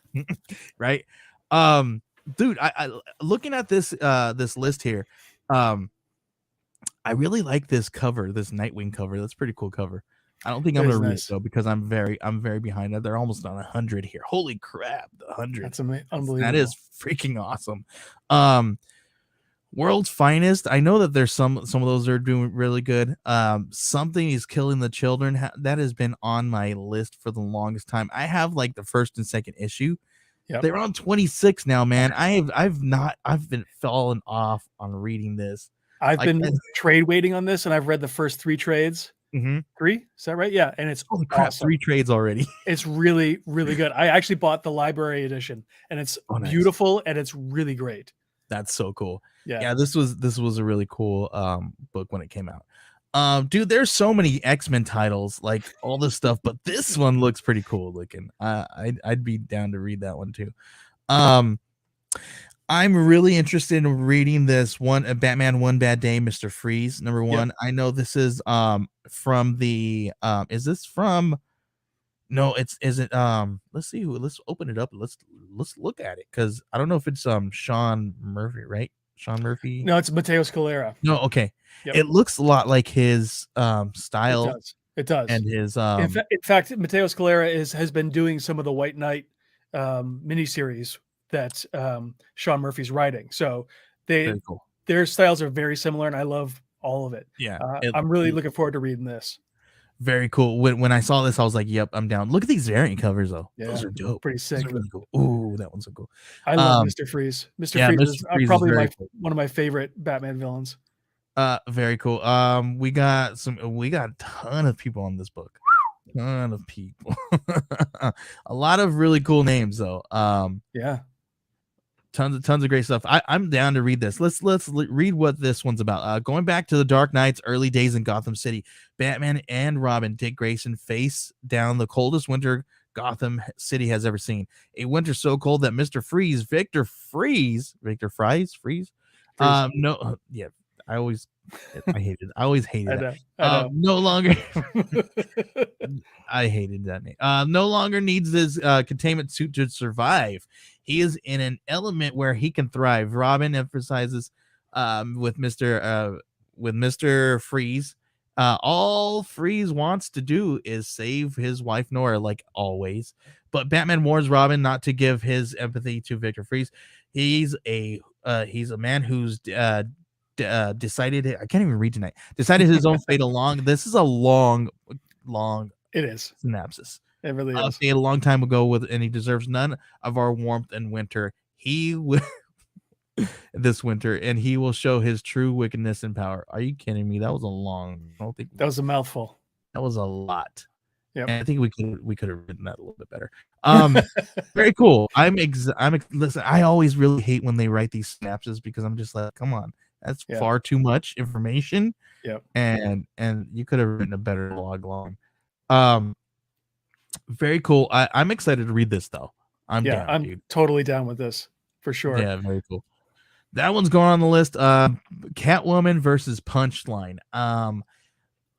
B: Right. Dude, I looking at this list here. I really like this cover, this Nightwing cover. That's a pretty cool cover. I don't think I'm gonna read it though, because I'm very behind. They're almost on 100 here. Holy crap, the 100.
C: That's unbelievable.
B: That is freaking awesome. World's Finest. I know that there's some of those are doing really good. Something is Killing the Children. That has been on my list for the longest time. I have like the first and second issue. Yep. They're on 26 now, man. I've been falling off on reading this.
C: I've been trade waiting on this, and I've read the first 3 trades. 3, is that right? Yeah, and it's
B: holy crap, awesome. 3 trades already.
C: It's really, really good. I actually bought the library edition, and it's beautiful, and it's really great.
B: That's so cool. Yeah, this was a really cool book when it came out. Dude, there's so many X-Men titles, like all this stuff, but this one looks pretty cool looking. I'd be down to read that one too. I'm really interested in reading this one, Batman One Bad Day, Mr. Freeze, number 1. Yep. I know this is from the is this from let's see, let's open it up. Let's look at it, because I don't know if it's Sean Murphy, right? Sean Murphy?
C: No, it's Mateo Scalera.
B: No, okay. Yep. It looks a lot like his style.
C: It does.
B: And his
C: in fact, Mateo Scalera has been doing some of the White Knight miniseries that Sean Murphy's writing. So their styles are very similar, and I love all of it.
B: Yeah.
C: I'm really looking forward to reading this.
B: Very cool. When I saw this, I was like, yep, I'm down. Look at these variant covers though.
C: Yeah,
B: those are dope.
C: Pretty sick.
B: Those are really cool. Ooh, that one's so cool.
C: I love Mr. Freeze. Mr. Freeze is probably one of my favorite Batman villains.
B: Very cool. We got a ton of people on this book. Ton of people. A lot of really cool names though.
C: Yeah.
B: Tons of great stuff. I'm down to read this. Let's read what this one's about. Going back to the Dark Knight's early days in Gotham City, Batman and Robin, Dick Grayson, face down the coldest winter Gotham City has ever seen. A winter so cold that Mr. Freeze, Victor Fries. No, yeah, I always hated that. No longer. I hated that name. No longer needs his containment suit to survive. He is in an element where he can thrive. Robin emphasizes with Mr. Freeze All Freeze wants to do is save his wife Nora, like always. But Batman warns Robin not to give his empathy to Victor Freeze. He's a man who's decided. I can't even read tonight. Decided his own fate along. This is a long
C: It is.
B: synopsis.
C: It really is.
B: A long time ago, and he deserves none of our warmth and winter. He will this winter, and he will show his true wickedness and power. Are you kidding me? That was a long. I don't think
C: That was a mouthful.
B: that was a lot.
C: Yeah,
B: I think we could have written that a little bit better. Very cool. Listen, I always really hate when they write these synapses because I'm just like, come on, that's far too much information.
C: Yep.
B: And you could have written a better log long. Very cool. I'm excited to read this though. I'm down, dude.
C: Totally down with this for sure.
B: Yeah, very cool. That one's going on the list. Catwoman versus Punchline.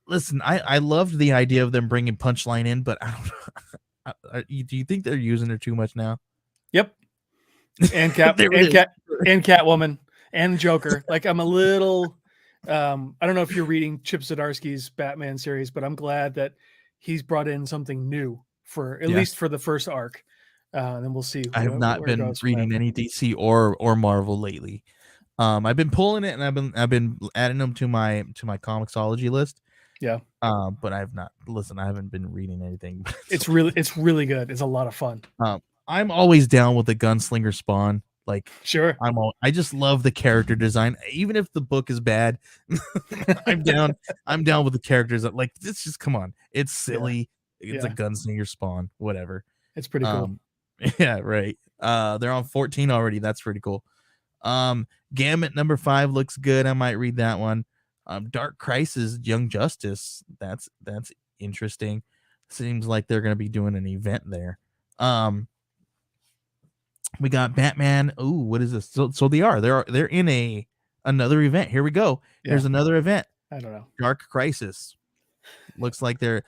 B: Listen, I loved the idea of them bringing Punchline in, but I don't know. Do you think they're using her too much now?
C: Yep. And and Catwoman and Joker. Like I'm a little. I don't know if you're reading Chip Zdarsky's Batman series, but I'm glad that he's brought in something new for at least for the first arc. And then we'll see.
B: I have not been reading any DC or Marvel lately. I've been pulling it and I've been adding them to my Comixology list.
C: Yeah.
B: But I haven't been reading anything.
C: It's really good. It's a lot of fun.
B: I'm always down with the Gunslinger Spawn. Like,
C: sure.
B: I just love the character design. Even if the book is bad, I'm down with the characters. Like, it's just, come on. It's silly. Yeah. It's a Gunslinger Spawn, whatever.
C: It's pretty cool.
B: Yeah, right. They're on 14 already. That's pretty cool. Gambit number 5 looks good. I might read that one. Dark Crisis, Young Justice. That's interesting. Seems like they're going to be doing an event there. We got Batman. Ooh, what is this? So they're in another event. Here we go. Yeah. Here's another event.
C: I don't know.
B: Dark Crisis. Looks like they're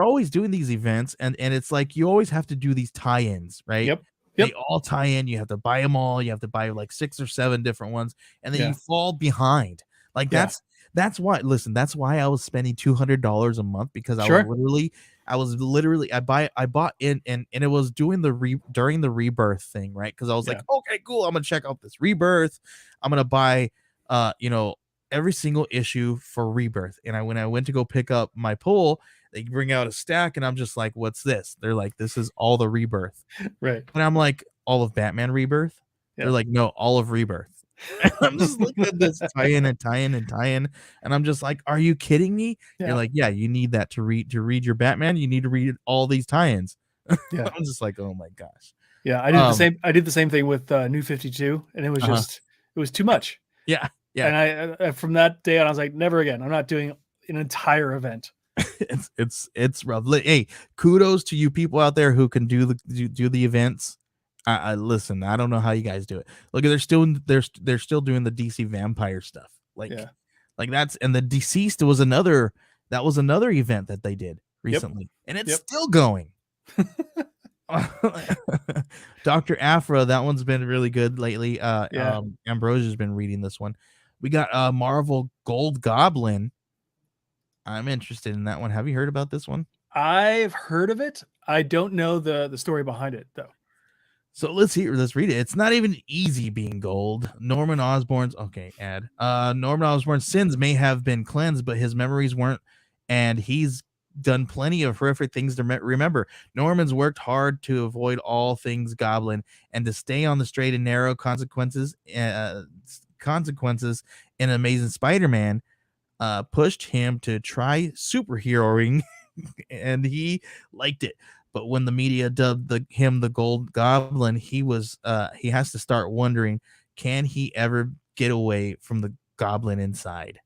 B: always doing these events, and it's like you always have to do these tie-ins, right?
C: Yep.
B: They all tie in. You have to buy them all. You have to buy like 6 or 7 different ones, and then you fall behind. Like that's why. Listen, that's why I was spending $200 a month because I was literally I bought in and it was doing during the Rebirth thing, right? Because I was like, okay, cool. I'm gonna check out this Rebirth. I'm gonna buy every single issue for Rebirth. And when I went to go pick up my pull, they bring out a stack, and I'm just like, what's this? They're like, this is all the Rebirth,
C: right?
B: And I'm like, all of Batman Rebirth. They're like, no, all of Rebirth. I'm just looking at this tie-in, and I'm just like, are you kidding me? You're like, yeah, you need that to read your Batman. You need to read all these tie-ins.
C: Yeah.
B: I'm just like, oh my gosh.
C: Yeah, I did the same thing with New 52, and it was just it was too much.
B: Yeah.
C: And I from that day on, I was like, never again. I'm not doing an entire event.
B: It's rough. Hey, kudos to you people out there who can do the events. I listen. I don't know how you guys do it. Look, they're still doing the DC vampire stuff. Like that's, and the Deceased was another event that they did recently, and it's still going. Dr. Aphra, that one's been really good lately. Ambrosia's been reading this one. We got Marvel Gold Goblin. I'm interested in that one. Have you heard about this one?
C: I've heard of it. I don't know the story behind it though.
B: So let's read it. It's not even easy being gold. Norman Osborn's sins may have been cleansed, but his memories weren't, and he's done plenty of horrific things to remember. Norman's worked hard to avoid all things goblin and to stay on the straight and narrow. Consequences in Amazing Spider-Man pushed him to try superheroing, and he liked it. But when the media dubbed him the Gold Goblin, he has to start wondering, can he ever get away from the goblin inside?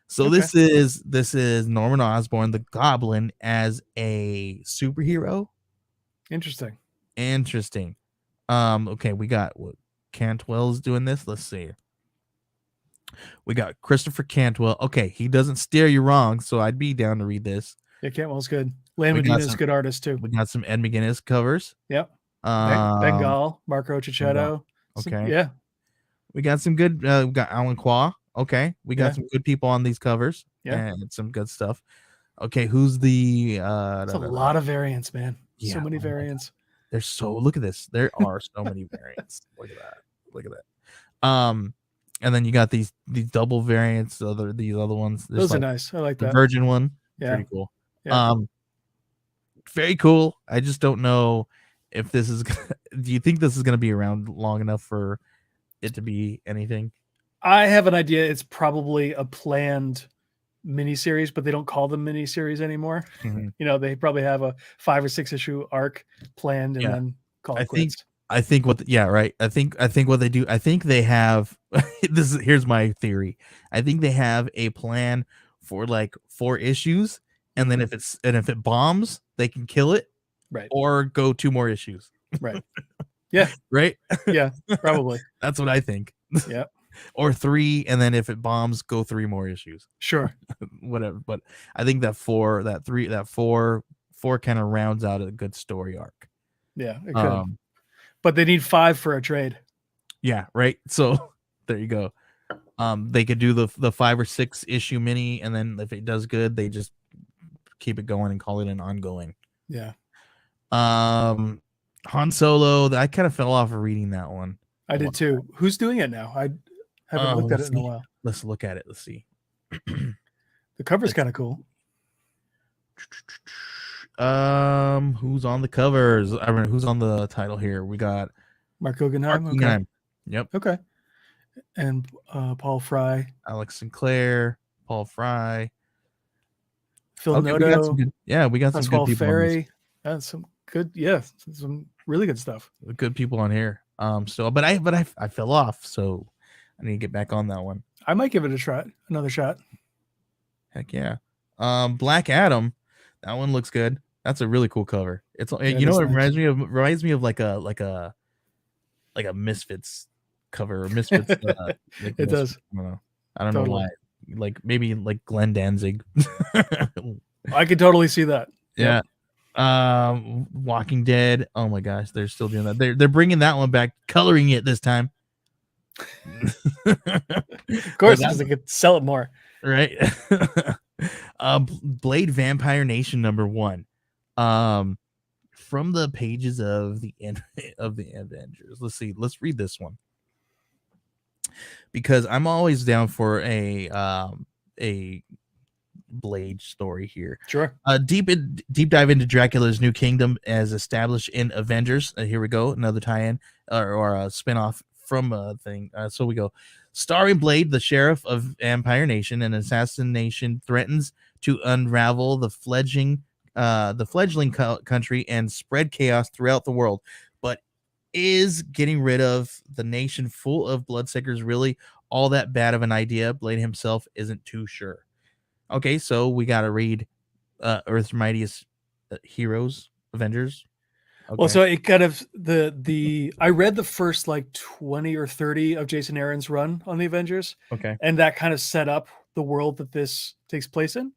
B: So okay. This is Norman Osborn, the Goblin, as a superhero.
C: Interesting.
B: Okay, we got Cantwell's doing this. Let's see. We got Christopher Cantwell. Okay, he doesn't steer you wrong, so I'd be down to read this.
C: Yeah, Cantwell's good. Lan Medina's a good artist too.
B: We got some Ed McGuinness covers.
C: Yep. Bengal, Marco Cicchetto.
B: Okay.
C: Yeah.
B: We got some good. We got Alan Qua. Okay, we got some good people on these covers.
C: Yeah.
B: and some good stuff. Okay, who's the
C: It's a lot of variants, man. So many
B: oh my God.
C: variants.
B: There's so look at this. There are so many variants. Look at that. Look at that. And then you got these double variants, these other ones. There's
C: Those are
B: like
C: nice. I like
B: the
C: that.
B: virgin one.
C: Yeah.
B: Pretty cool.
C: Yeah.
B: Very cool. I just don't know if this is do you think this is gonna be around long enough for it to be anything?
C: I have an idea. It's probably a planned miniseries, but they don't call them miniseries anymore.
B: Mhm.
C: You know, they probably have a 5 or 6 issue arc planned and
B: Yeah.
C: then call
B: I
C: it
B: think
C: quits.
B: I think what yeah, right. I think what they do, I think they have here's my theory. I think they have a plan for like 4 issues, and then if it bombs, they can kill it
C: Right.
B: or go 2 more issues.
C: Right. Yeah.
B: Right?
C: Yeah. Probably.
B: That's what I think.
C: Yeah.
B: Or 3, and then if it bombs, go 3 more issues.
C: Sure.
B: Whatever. But I think that 4, that 3, that 4 kind of rounds out a good story arc.
C: Yeah, it could. But they need 5 for a trade.
B: Yeah, right. So there you go. They could do the 5 or 6 issue mini, and then if it does good, they just keep it going and call it an ongoing.
C: Yeah.
B: Han Solo, I kind of fell off of reading that one.
C: I did too. Who's doing it now? I haven't looked at it in a while.
B: Let's look at it. Let's see.
C: The cover's kind of cool.
B: Who's on the covers? I mean, who's on the title here? We got
C: Mark Guggenheim.
B: Mark Guggenheim. Yep.
C: Okay. And Paul Fry,
B: Alex Sinclair, Paul Fry,
C: Phil
B: okay,
C: Noto.
B: we got some good people.
C: Ferry. That's some good, some really good stuff.
B: Good people on here. So, but I fell off, so I need to get back on that one.
C: I might give it a try, another shot.
B: Heck yeah. Black Adam, that one looks good. That's a really cool cover. It's you know what it reminds me of like a Misfits cover or Misfits.
C: It does.
B: I don't know why. Like maybe like Glenn Danzig.
C: I could totally see that.
B: Yeah. Walking Dead. Oh my gosh, they're still doing that. They're bringing that one back, coloring it this time.
C: Of course, because they could sell it more.
B: Right. Blade Vampire Nation #1. From the pages of the Avengers. Let's see. Let's read this one. Because I'm always down for a Blade story here.
C: Sure.
B: Deep dive into Dracula's new kingdom as established in Avengers. Here we go, another tie-in or a spin-off from a thing. So we go. Starring Blade, the sheriff of Vampire Nation, an assassination threatens to unravel the fledgling country and spread chaos throughout the world. But is getting rid of the nation full of bloodsuckers really all that bad of an idea? Blade himself isn't too sure. Okay, so we got to read Earth's Mightiest Heroes, Avengers. Okay.
C: Well, so it kind of I read the first like 20 or 30 of Jason Aaron's run on the Avengers.
B: Okay.
C: And that kind of set up the world that this takes place in.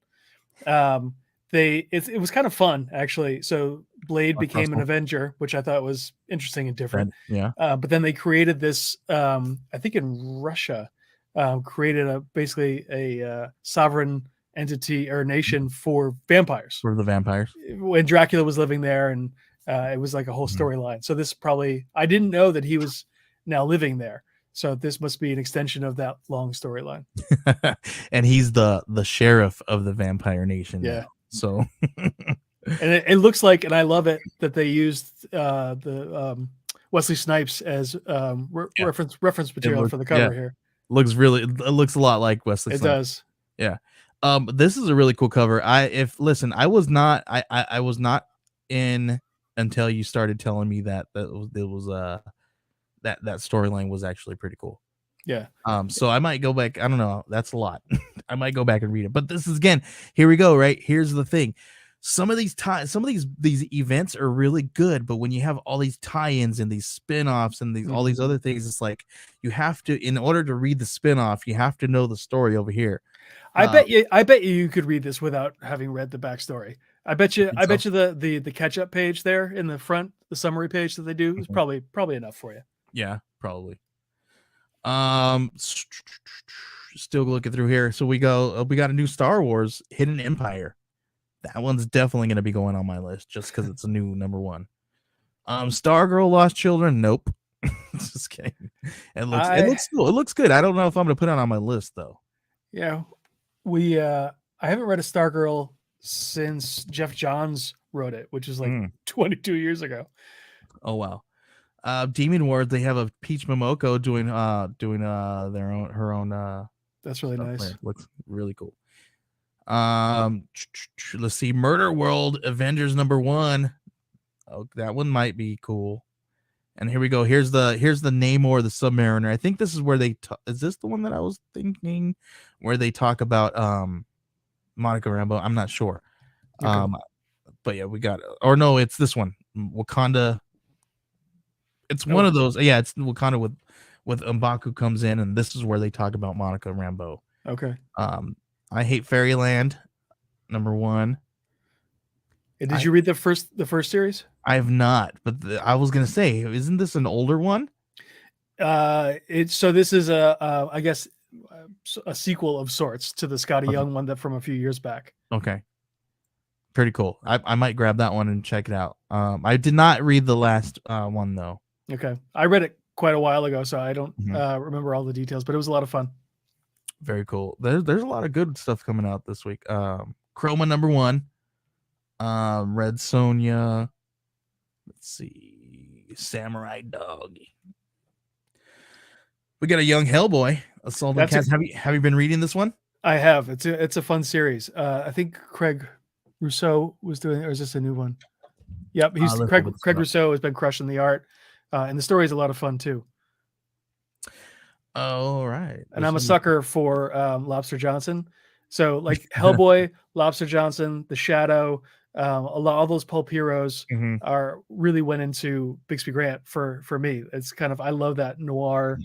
C: It was kind of fun actually. So Blade became an Avenger, which I thought was interesting and different.
B: Yeah.
C: But then they created this, I think in Russia, created basically a sovereign entity or nation for vampires.
B: For the vampires.
C: When Dracula was living there, and it was like a whole storyline. So this I didn't know that he was now living there. So this must be an extension of that long storyline.
B: And he's the sheriff of the Vampire Nation.
C: Yeah.
B: Now, so
C: and it looks like, and I love it that they used the Wesley Snipes as reference material for the cover here.
B: It looks a lot like Wesley Snipes.
C: It does.
B: Yeah. This is a really cool cover. I was not in until you started telling me that that storyline was actually pretty cool.
C: Yeah.
B: So I might go back. I don't know. That's a lot. I might go back and read it. But this is, again, here we go, right? Here's the thing. Some of these events are really good, but when you have all these tie-ins and these spin-offs and all these other things, it's like you have to, in order to read the spin-off, you have to know the story over here.
C: I bet you could read this without having read the backstory. I bet you the catch-up page there in the front, the summary page that they do is probably enough for you.
B: Yeah, probably. Still looking through here. So we got a new Star Wars Hidden Empire. That one's definitely going to be going on my list just because it's a new number one. Stargirl Lost Children. Nope. Just kidding. It looks cool. It looks good. I don't know if I'm going to put it on my list though.
C: Yeah, I haven't read a Stargirl since Jeff Johns wrote it, which is like 22 years ago.
B: Oh wow. Demon Wars, they have a Peach Momoko doing her own
C: that's really nice.
B: There. Looks really cool. Let's see, Murder World Avengers #1. Oh, that one might be cool. And here we go. Here's the Namor the Submariner. I think this is where is this the one that I was thinking where they talk about Monica Rambeau? I'm not sure. Okay. But yeah, we got or no, it's this one. Wakanda. It's one of those. Yeah, it's Wakanda with M'Baku comes in, and this is where they talk about Monica Rambeau.
C: Okay.
B: I Hate Fairyland #1.
C: Did you read the first series?
B: I have not, but I was gonna say, isn't this an older one?
C: This is I guess a sequel of sorts to the Scotty Young one that from a few years back.
B: Okay. Pretty cool. I might grab that one and check it out. I did not read the last one though.
C: Okay. I read it quite a while ago, so I don't remember all the details, but it was a lot of fun.
B: Very cool. There's a lot of good stuff coming out this week. Chroma #1. Red Sonja. Let's see. Samurai Dog. We got a young Hellboy. Assault on Cats. Have you been reading this one?
C: I have. It's a fun series. I think Craig Rousseau was doing, or is this a new one? Yep, he's Craig Rousseau has been crushing the art, and the story is a lot of fun too.
B: All right.
C: And I'm a sucker for Lobster Johnson. So like Hellboy, Lobster Johnson, The Shadow, all those pulp heroes really went into Bixby Grant for me. It's kind of, I love that noir,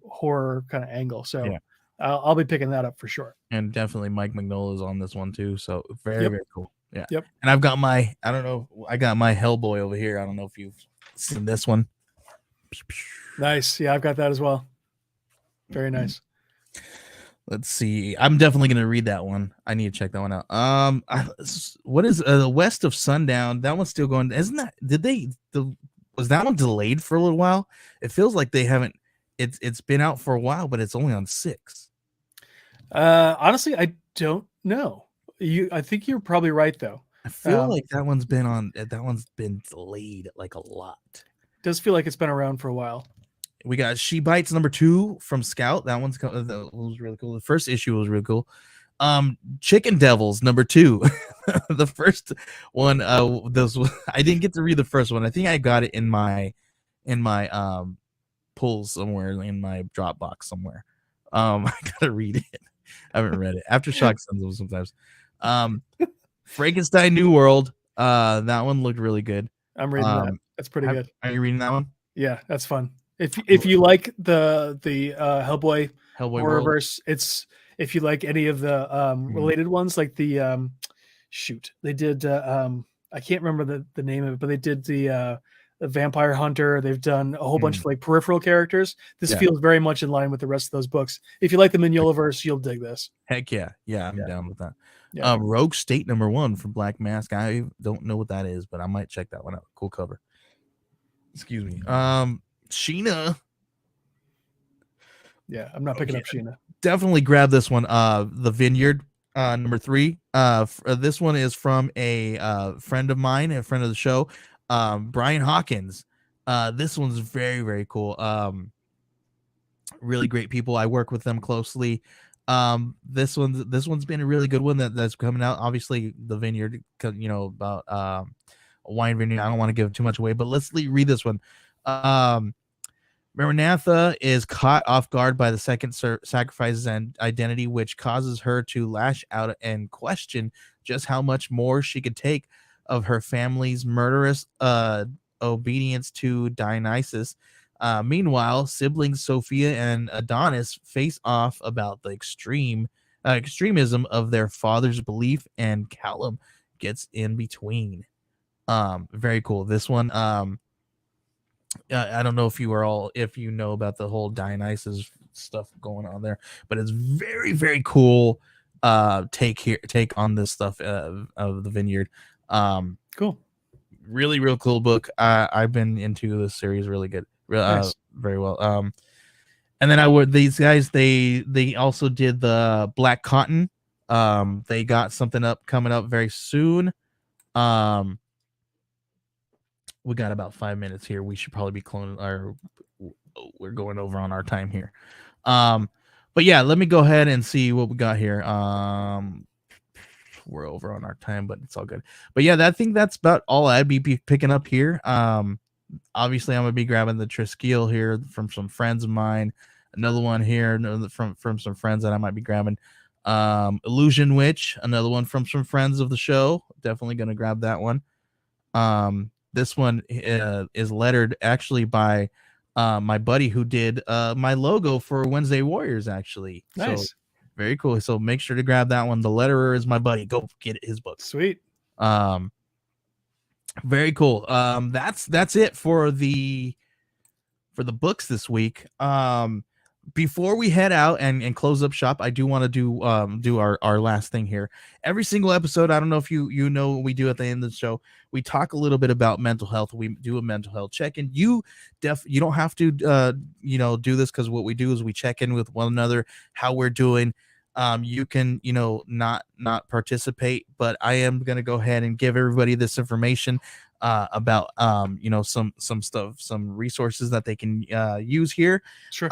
C: horror kind of angle. So yeah. I'll be picking that up for sure.
B: And definitely Mike Mignola is on this one too. So very cool. Yeah.
C: Yep.
B: And I've got my Hellboy over here. I don't know if you've seen this one.
C: Nice. Yeah, I've got that as well. Very nice.
B: Let's see. I'm definitely going to read that one. I need to check that one out. What is the West of Sundown? That one's still going. Isn't that? Was that one delayed for a little while? It feels like they haven't. It's been out for a while, but it's only on 6.
C: Honestly, I don't know. I think you're probably right though.
B: I feel like that one's been delayed like a lot.
C: It does feel like it's been around for a while.
B: We got She Bites #2 from Scout. That was really cool. The first issue was really cool. Chicken Devils #2. The first one, I didn't get to read the first one. I think I got it in my pulls somewhere in my Dropbox somewhere. I gotta read it. I haven't read it. Aftershock sends them sometimes. Frankenstein New World. That one looked really good.
C: I'm reading that. That's pretty good.
B: Are you reading that one?
C: Yeah, that's fun. If you like the Hellboy horrorverse, it's if you like any of the related ones, like the they did I can't remember the name of it, but they did the Vampire Hunter. They've done a whole bunch of like peripheral characters. This feels very much in line with the rest of those books. If you like the Mignolaverse, you'll dig this.
B: Heck yeah. I'm down with that. Yeah. Rogue State #1 from Black Mask. I don't know what that is, but I might check that one out. Cool cover. Excuse me. Sheena.
C: Yeah, I'm not picking up Sheena.
B: Definitely grab this one. The Vineyard, #3. This one is from a friend of mine, a friend of the show, Brian Hawkins. This one's very, very cool. Really great people. I work with them closely. This one's been a really good one that's coming out. Obviously, the Vineyard, about a wine vineyard. I don't want to give too much away, but let's read this one. Maranatha is caught off guard by the second sacrifice's identity, which causes her to lash out and question just how much more she could take of her family's murderous obedience to Dionysus. Meanwhile, siblings Sophia and Adonis face off about the extremism of their father's belief, and Callum gets in between. Very cool. This one, I don't know if you know about the whole Dionysus stuff going on there, but it's very, very cool take on this stuff of the vineyard.
C: Cool.
B: Really real cool book. I've been into this series really good.
C: Nice.
B: Very well. And then I would these guys they also did the Black Cotton. They got something coming up very soon. We got about 5 minutes here. We should probably be cloning our we're going over on our time here. But yeah, let me go ahead and see what we got here. We're over on our time, but it's all good. But yeah, I think that's about all I'd be picking up here. Obviously I'm gonna be grabbing the Triskele here from some friends of mine. Another one here from some friends that I might be grabbing. Illusion Witch, another one from some friends of the show. Definitely gonna grab that one. This one is lettered actually by my buddy who did my logo for Wednesday Warriors, actually.
C: Nice.
B: So very cool. So make sure to grab that one. The letterer is my buddy. Go get his book.
C: Sweet.
B: Very cool. That's it for the books this week. Before we head out and close up shop, I do want to do our last thing here. Every single episode, I don't know if you know what we do at the end of the show. We talk a little bit about mental health. We do a mental health check-in. You don't have to do this, because what we do is we check in with one another, how we're doing. You can not participate, but I am going to go ahead and give everybody this information about some stuff, some resources that they can use here.
C: Sure.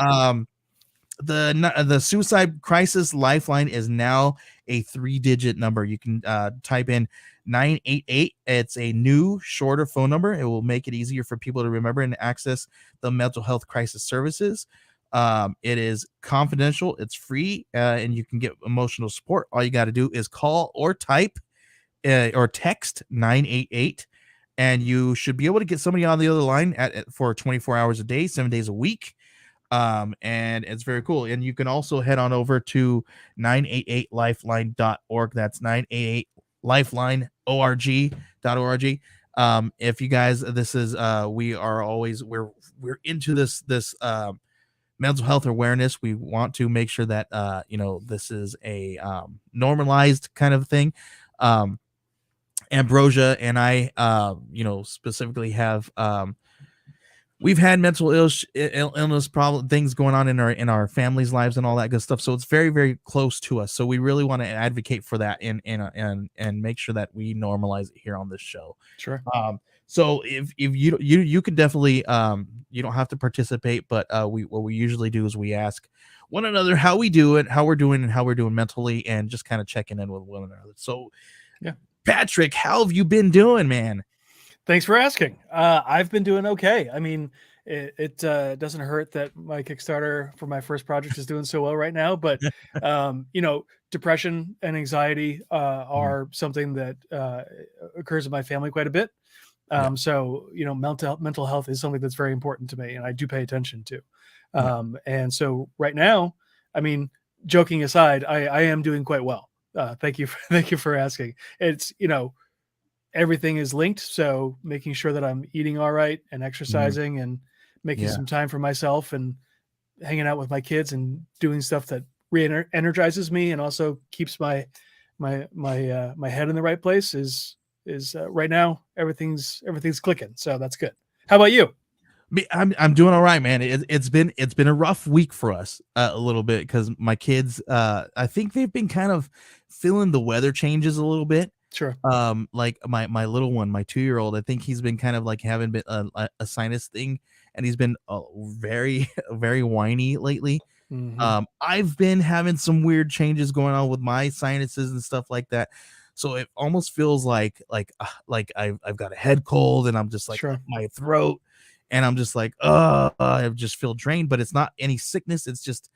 B: The suicide crisis lifeline is now a 3-digit number. You can type in 988. It's a new, shorter phone number. It will make it easier for people to remember and access the mental health crisis services. It is confidential, it's free, and you can get emotional support. All you got to do is call or type or text 988, and you should be able to get somebody on the other line for 24 hours a day, 7 days a week. And it's very cool. And you can also head on over to 988lifeline.org. That's 988lifeline.org. If you guys, this is we're into this mental health awareness. We want to make sure that this is a normalized kind of thing. Ambrosia and I specifically have we've had mental illness problem things going on in our families' lives and all that good stuff. So it's very, very close to us. So we really want to advocate for that and make sure that we normalize it here on this show.
C: Sure.
B: So if you can definitely you don't have to participate, but what we usually do is we ask one another how we do it, how we're doing, and how we're doing mentally, and just kind of checking in with one another. So
C: yeah,
B: Patrick, how have you been doing, man?
C: Thanks for asking. I've been doing okay. I mean, it doesn't hurt that my Kickstarter for my first project is doing so well right now, but depression and anxiety are something that occurs in my family quite a bit. So mental health is something that's very important to me, and I do pay attention to. And so right now, I mean, joking aside, I am doing quite well. Thank you for asking. It's everything is linked, so making sure that I'm eating all right and exercising and making some time for myself and hanging out with my kids and doing stuff that re-energizes me and also keeps my head in the right place is right now everything's clicking, so that's good. How about you?
B: I'm doing all right, man. It's been a rough week for us a little bit, because my kids I think they've been kind of feeling the weather changes a little bit.
C: Sure.
B: Like my little one, my 2-year-old, I think he's been kind of like having a sinus thing, and he's been very, very whiny lately.
C: Mm-hmm.
B: I've been having some weird changes going on with my sinuses and stuff like that. So it almost feels like I've got a head cold, and I'm just like my throat, and I'm just like, I just feel drained, but it's not any sickness. It's just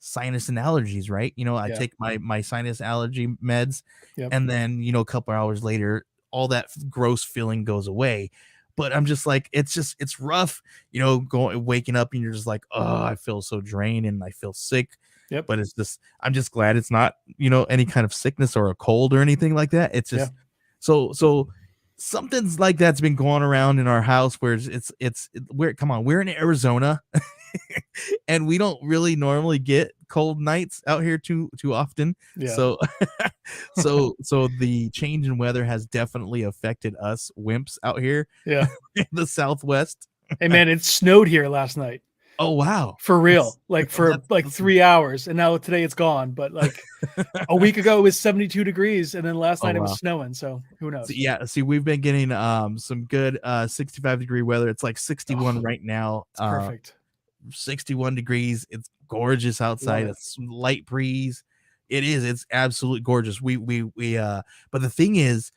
B: sinus and allergies, right? I take my sinus allergy meds, and then a couple hours later, all that gross feeling goes away. But I'm just like, it's rough, waking up and you're just like, I feel so drained and I feel sick.
C: Yep.
B: But I'm just glad it's not any kind of sickness or a cold or anything like that. It's just so something's like that's been going around in our house where we're in Arizona and we don't really normally get cold nights out here too often.
C: Yeah.
B: So so the change in weather has definitely affected us wimps out here
C: Yeah.
B: in the Southwest.
C: Hey man, it snowed here last night.
B: Oh wow.
C: For real. Like for
B: That's
C: 3 hours, and now today it's gone, but like a week ago it was 72 degrees, and then last
B: Oh,
C: night it was
B: wow.
C: snowing, so who knows?
B: So, yeah, see, we've been getting some good 65-degree weather. It's like 61 right now.
C: It's perfect.
B: 61 degrees. It's gorgeous outside.
C: Love it.
B: It's light breeze. It is. It's absolutely gorgeous. But the thing is,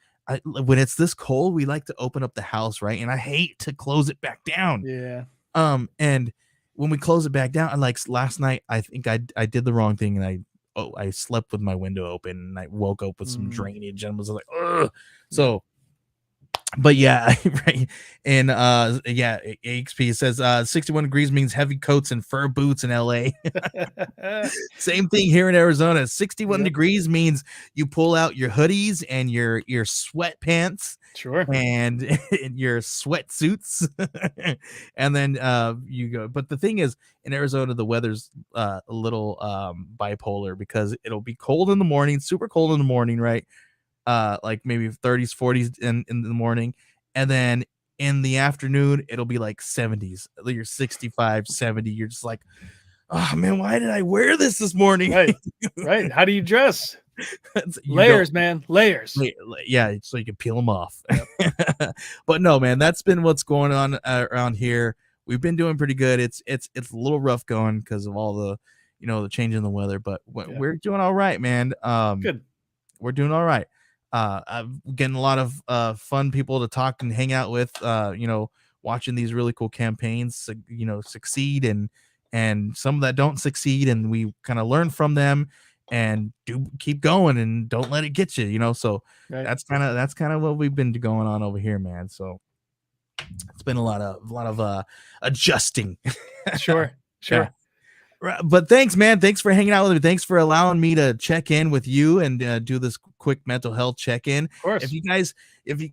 B: when it's this cold, we like to open up the house, right? And I hate to close it back down.
C: Yeah.
B: And when we close it back down, and like last night, I think I did the wrong thing, and I slept with my window open, and I woke up with some drainage, and was like, ugh. So, but yeah, right. And yeah, AXP says 61 degrees means heavy coats and fur boots in LA. Same thing here in Arizona. 61 degrees means you pull out your hoodies and your sweatpants.
C: Sure.
B: And your sweatsuits. And then you go. But the thing is, in Arizona, the weather's a little bipolar, because it'll be cold in the morning, super cold in the morning, right? Like maybe 30s, 40s in the morning. And then in the afternoon, it'll be like 70s. You're 65, 70. You're just like, oh man, why did I wear this morning?
C: Right. Right. How do you dress? Layers, man. Layers.
B: Yeah, so you can peel them off. Yep. But no, man, that's been what's going on around here. We've been doing pretty good. It's a little rough going because of all the the change in the weather, but we're doing all right, man.
C: Good.
B: We're doing all right. I'm getting a lot of fun people to talk and hang out with, watching these really cool campaigns succeed, and some that don't succeed, and we kind of learn from them and keep going and don't let it get you, so that's kind of what we've been going on over here, man. So it's been a lot of adjusting.
C: Sure.
B: Yeah. But thanks, man. Thanks for hanging out with me. Thanks for allowing me to check in with you and do this quick mental health check-in.
C: Of course.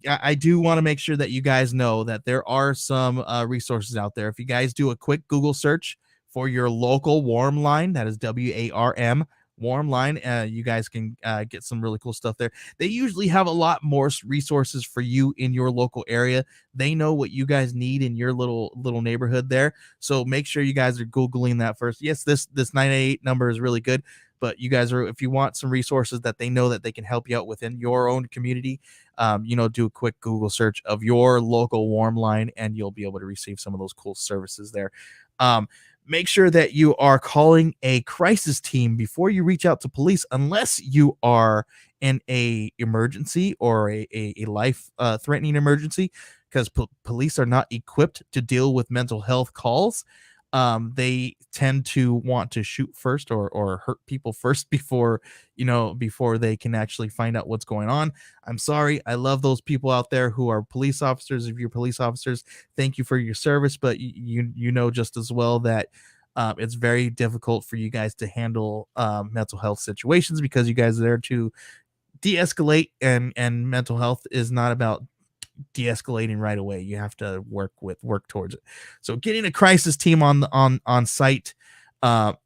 B: I do want to make sure that you guys know that there are some resources out there. If you guys do a quick Google search for your local warm line, that is WARM, warm line, you guys can get some really cool stuff there. They usually have a lot more resources for you in your local area. They know what you guys need in your little neighborhood there, so make sure you guys are Googling that first. Yes, this 988 number is really good, but you guys if you want some resources that they know that they can help you out within your own community, do a quick Google search of your local warm line, and you'll be able to receive some of those cool services there. Make sure that you are calling a crisis team before you reach out to police, unless you are in a emergency or a life threatening emergency, because police are not equipped to deal with mental health calls. They tend to want to shoot first or hurt people first before they can actually find out what's going on. I'm sorry. I love those people out there who are police officers. If you're police officers, thank you for your service. But you know just as well that it's very difficult for you guys to handle mental health situations, because you guys are there to de-escalate, and mental health is not about de-escalating right away. You have to work towards it. So getting a crisis team on site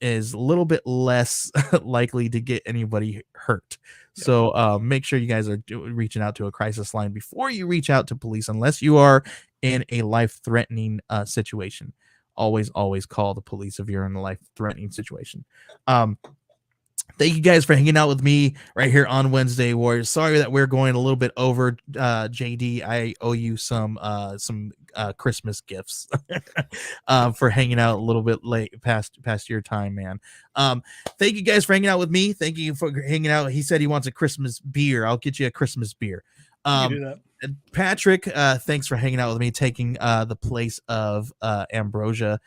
B: is a little bit less likely to get anybody hurt. So make sure you guys are reaching out to a crisis line before you reach out to police, unless you are in a life-threatening situation. Always call the police if you're in a life-threatening situation. Thank you guys for hanging out with me right here on Wednesday Warriors. Sorry that we're going a little bit over. JD, I owe you some Christmas gifts for hanging out a little bit late past your time, man. Thank you guys for hanging out with me. Thank you for hanging out. He said he wants a Christmas beer. I'll get you a Christmas beer.
C: You do that.
B: Patrick, thanks for hanging out with me, taking the place of Ambrosia.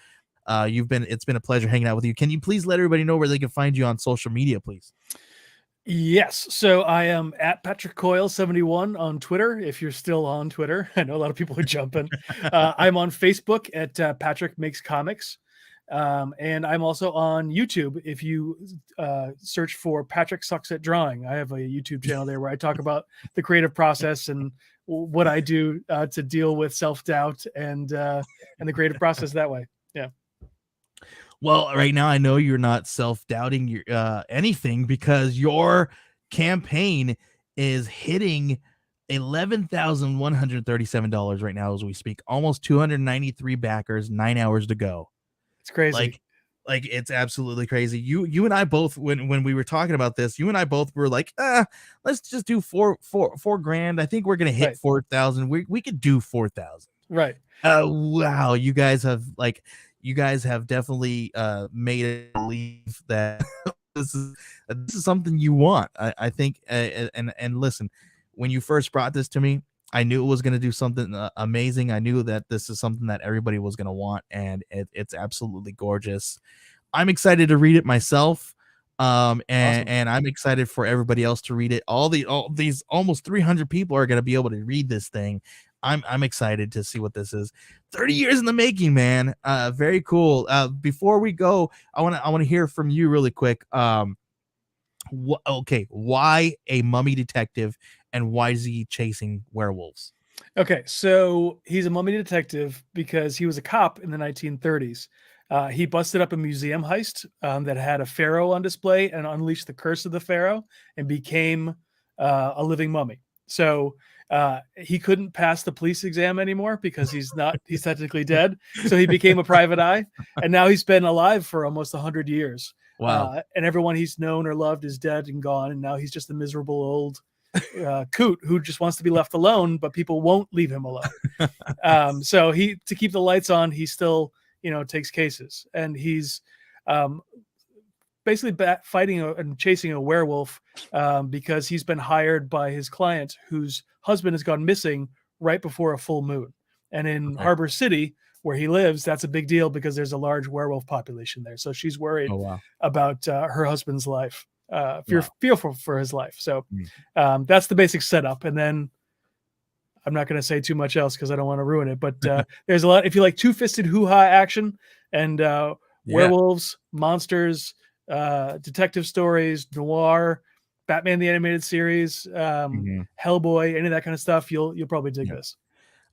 B: It's been a pleasure hanging out with you. Can you please let everybody know where they can find you on social media, please?
C: Yes. So I am at Patrick Coyle 71 on Twitter. If you're still on Twitter, I know a lot of people are jumping. I'm on Facebook at Patrick Makes Comics. And I'm also on YouTube. If you search for Patrick Sucks at Drawing, I have a YouTube channel there where I talk about the creative process and what I do to deal with self-doubt and the creative process that way. Yeah.
B: Well, right now I know you're not self-doubting your anything, because your campaign is hitting $11,137 right now as we speak. Almost 293 backers, 9 hours to go.
C: It's crazy.
B: Like it's absolutely crazy. You and I both, when we were talking about this, you and I both were like, let's just do four grand. I think we're gonna hit 4,000. We could do 4,000.
C: Right.
B: Wow, you guys have definitely made it believe that this is something you want. I think, and listen, when you first brought this to me, I knew it was going to do something amazing. I knew that this is something that everybody was going to want, and it's absolutely gorgeous. I'm excited to read it myself. Awesome. And I'm excited for everybody else to read it. All these almost 300 people are going to be able to read this thing. I'm excited to see what this is. 30 years in the making, man. Very cool. Before we go, I want to hear from you really quick. Why a mummy detective, and why is he chasing werewolves?
C: Okay, so he's a mummy detective because he was a cop in the 1930s. He busted up a museum heist that had a pharaoh on display and unleashed the curse of the pharaoh and became a living mummy. So he couldn't pass the police exam anymore because he's technically dead. So he became a private eye, and now he's been alive for almost 100 years.
B: Wow.
C: And everyone he's known or loved is dead and gone, and now he's just a miserable old coot who just wants to be left alone, but people won't leave him alone. So to keep the lights on, he still takes cases, and he's basically fighting and chasing a werewolf because he's been hired by his client whose husband has gone missing right before a full moon. And in Harbor City, where he lives, that's a big deal because there's a large werewolf population there. So she's worried about her husband's life, fearful for his life. So that's the basic setup. And then I'm not going to say too much else because I don't want to ruin it. But there's a lot. If you like two-fisted hoo-ha action and werewolves, monsters, detective stories, noir, Batman the Animated Series, Hellboy, any of that kind of stuff, you'll probably dig this.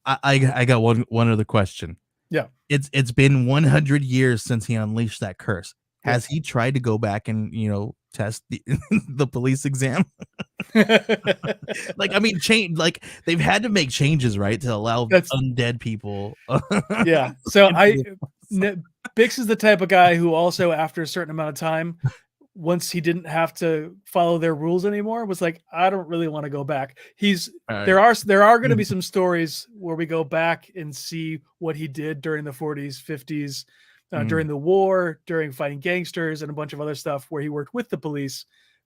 B: I got one other question.
C: Yeah.
B: It's been 100 years since he unleashed that curse. Has he tried to go back and test the police exam? Like, I mean, like they've had to make changes, right, to allow undead people.
C: Yeah. So Bix is the type of guy who also, after a certain amount of time, once he didn't have to follow their rules anymore, was like, I don't really want to go back. There are going to be some stories where we go back and see what he did during the 40s, 50s, during the war, during fighting gangsters, and a bunch of other stuff where he worked with the police,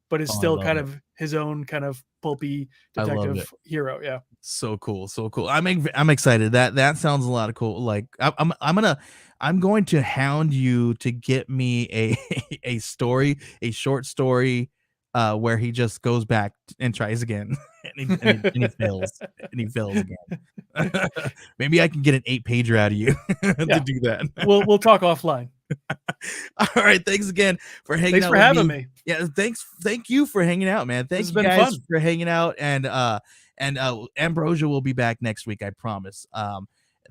C: but is still kind of his own kind of pulpy detective hero. Yeah.
B: So cool. I'm excited. That sounds a lot of cool. Like I'm going to hound you to get me a short story where he just goes back and tries again and he fails and he fails again. Maybe I can get an 8-pager out of you to do that.
C: We'll talk offline.
B: All right, thanks again for hanging out.
C: Thanks for having me.
B: Yeah, thank you for hanging out, man. Thank you guys for hanging out, and Ambrosia will be back next week, I promise.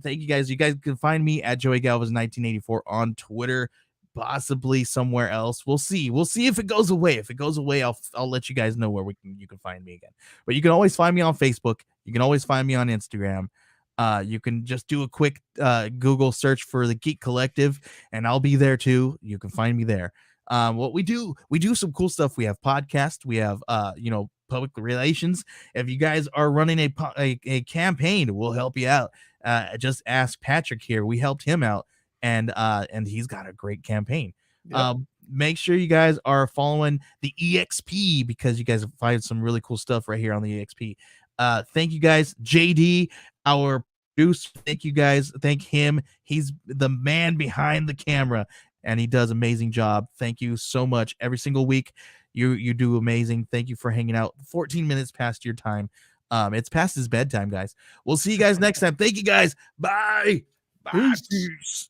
B: Thank you guys. You guys can find me at Joey Galvez 1984 on Twitter, possibly somewhere else. We'll see if it goes away. If it goes away, I'll let you guys know where you can find me again. But you can always find me on Facebook. You can always find me on Instagram. You can just do a quick Google search for the Geek Collective, and I'll be there too. You can find me there. What we do some cool stuff. We have podcasts. We have public relations. If you guys are running a campaign, we'll help you out. Just ask Patrick here. We helped him out, and he's got a great campaign. Yep. Make sure you guys are following the EXP because you guys find some really cool stuff right here on the EXP. Thank you guys, JD, our producer. Thank you guys. Thank him. He's the man behind the camera, and he does an amazing job. Thank you so much. Every single week, you do amazing. Thank you for hanging out. 14 minutes past your time. It's past his bedtime, guys. We'll see you guys next time. Thank you, guys. Bye. Bye. Peace.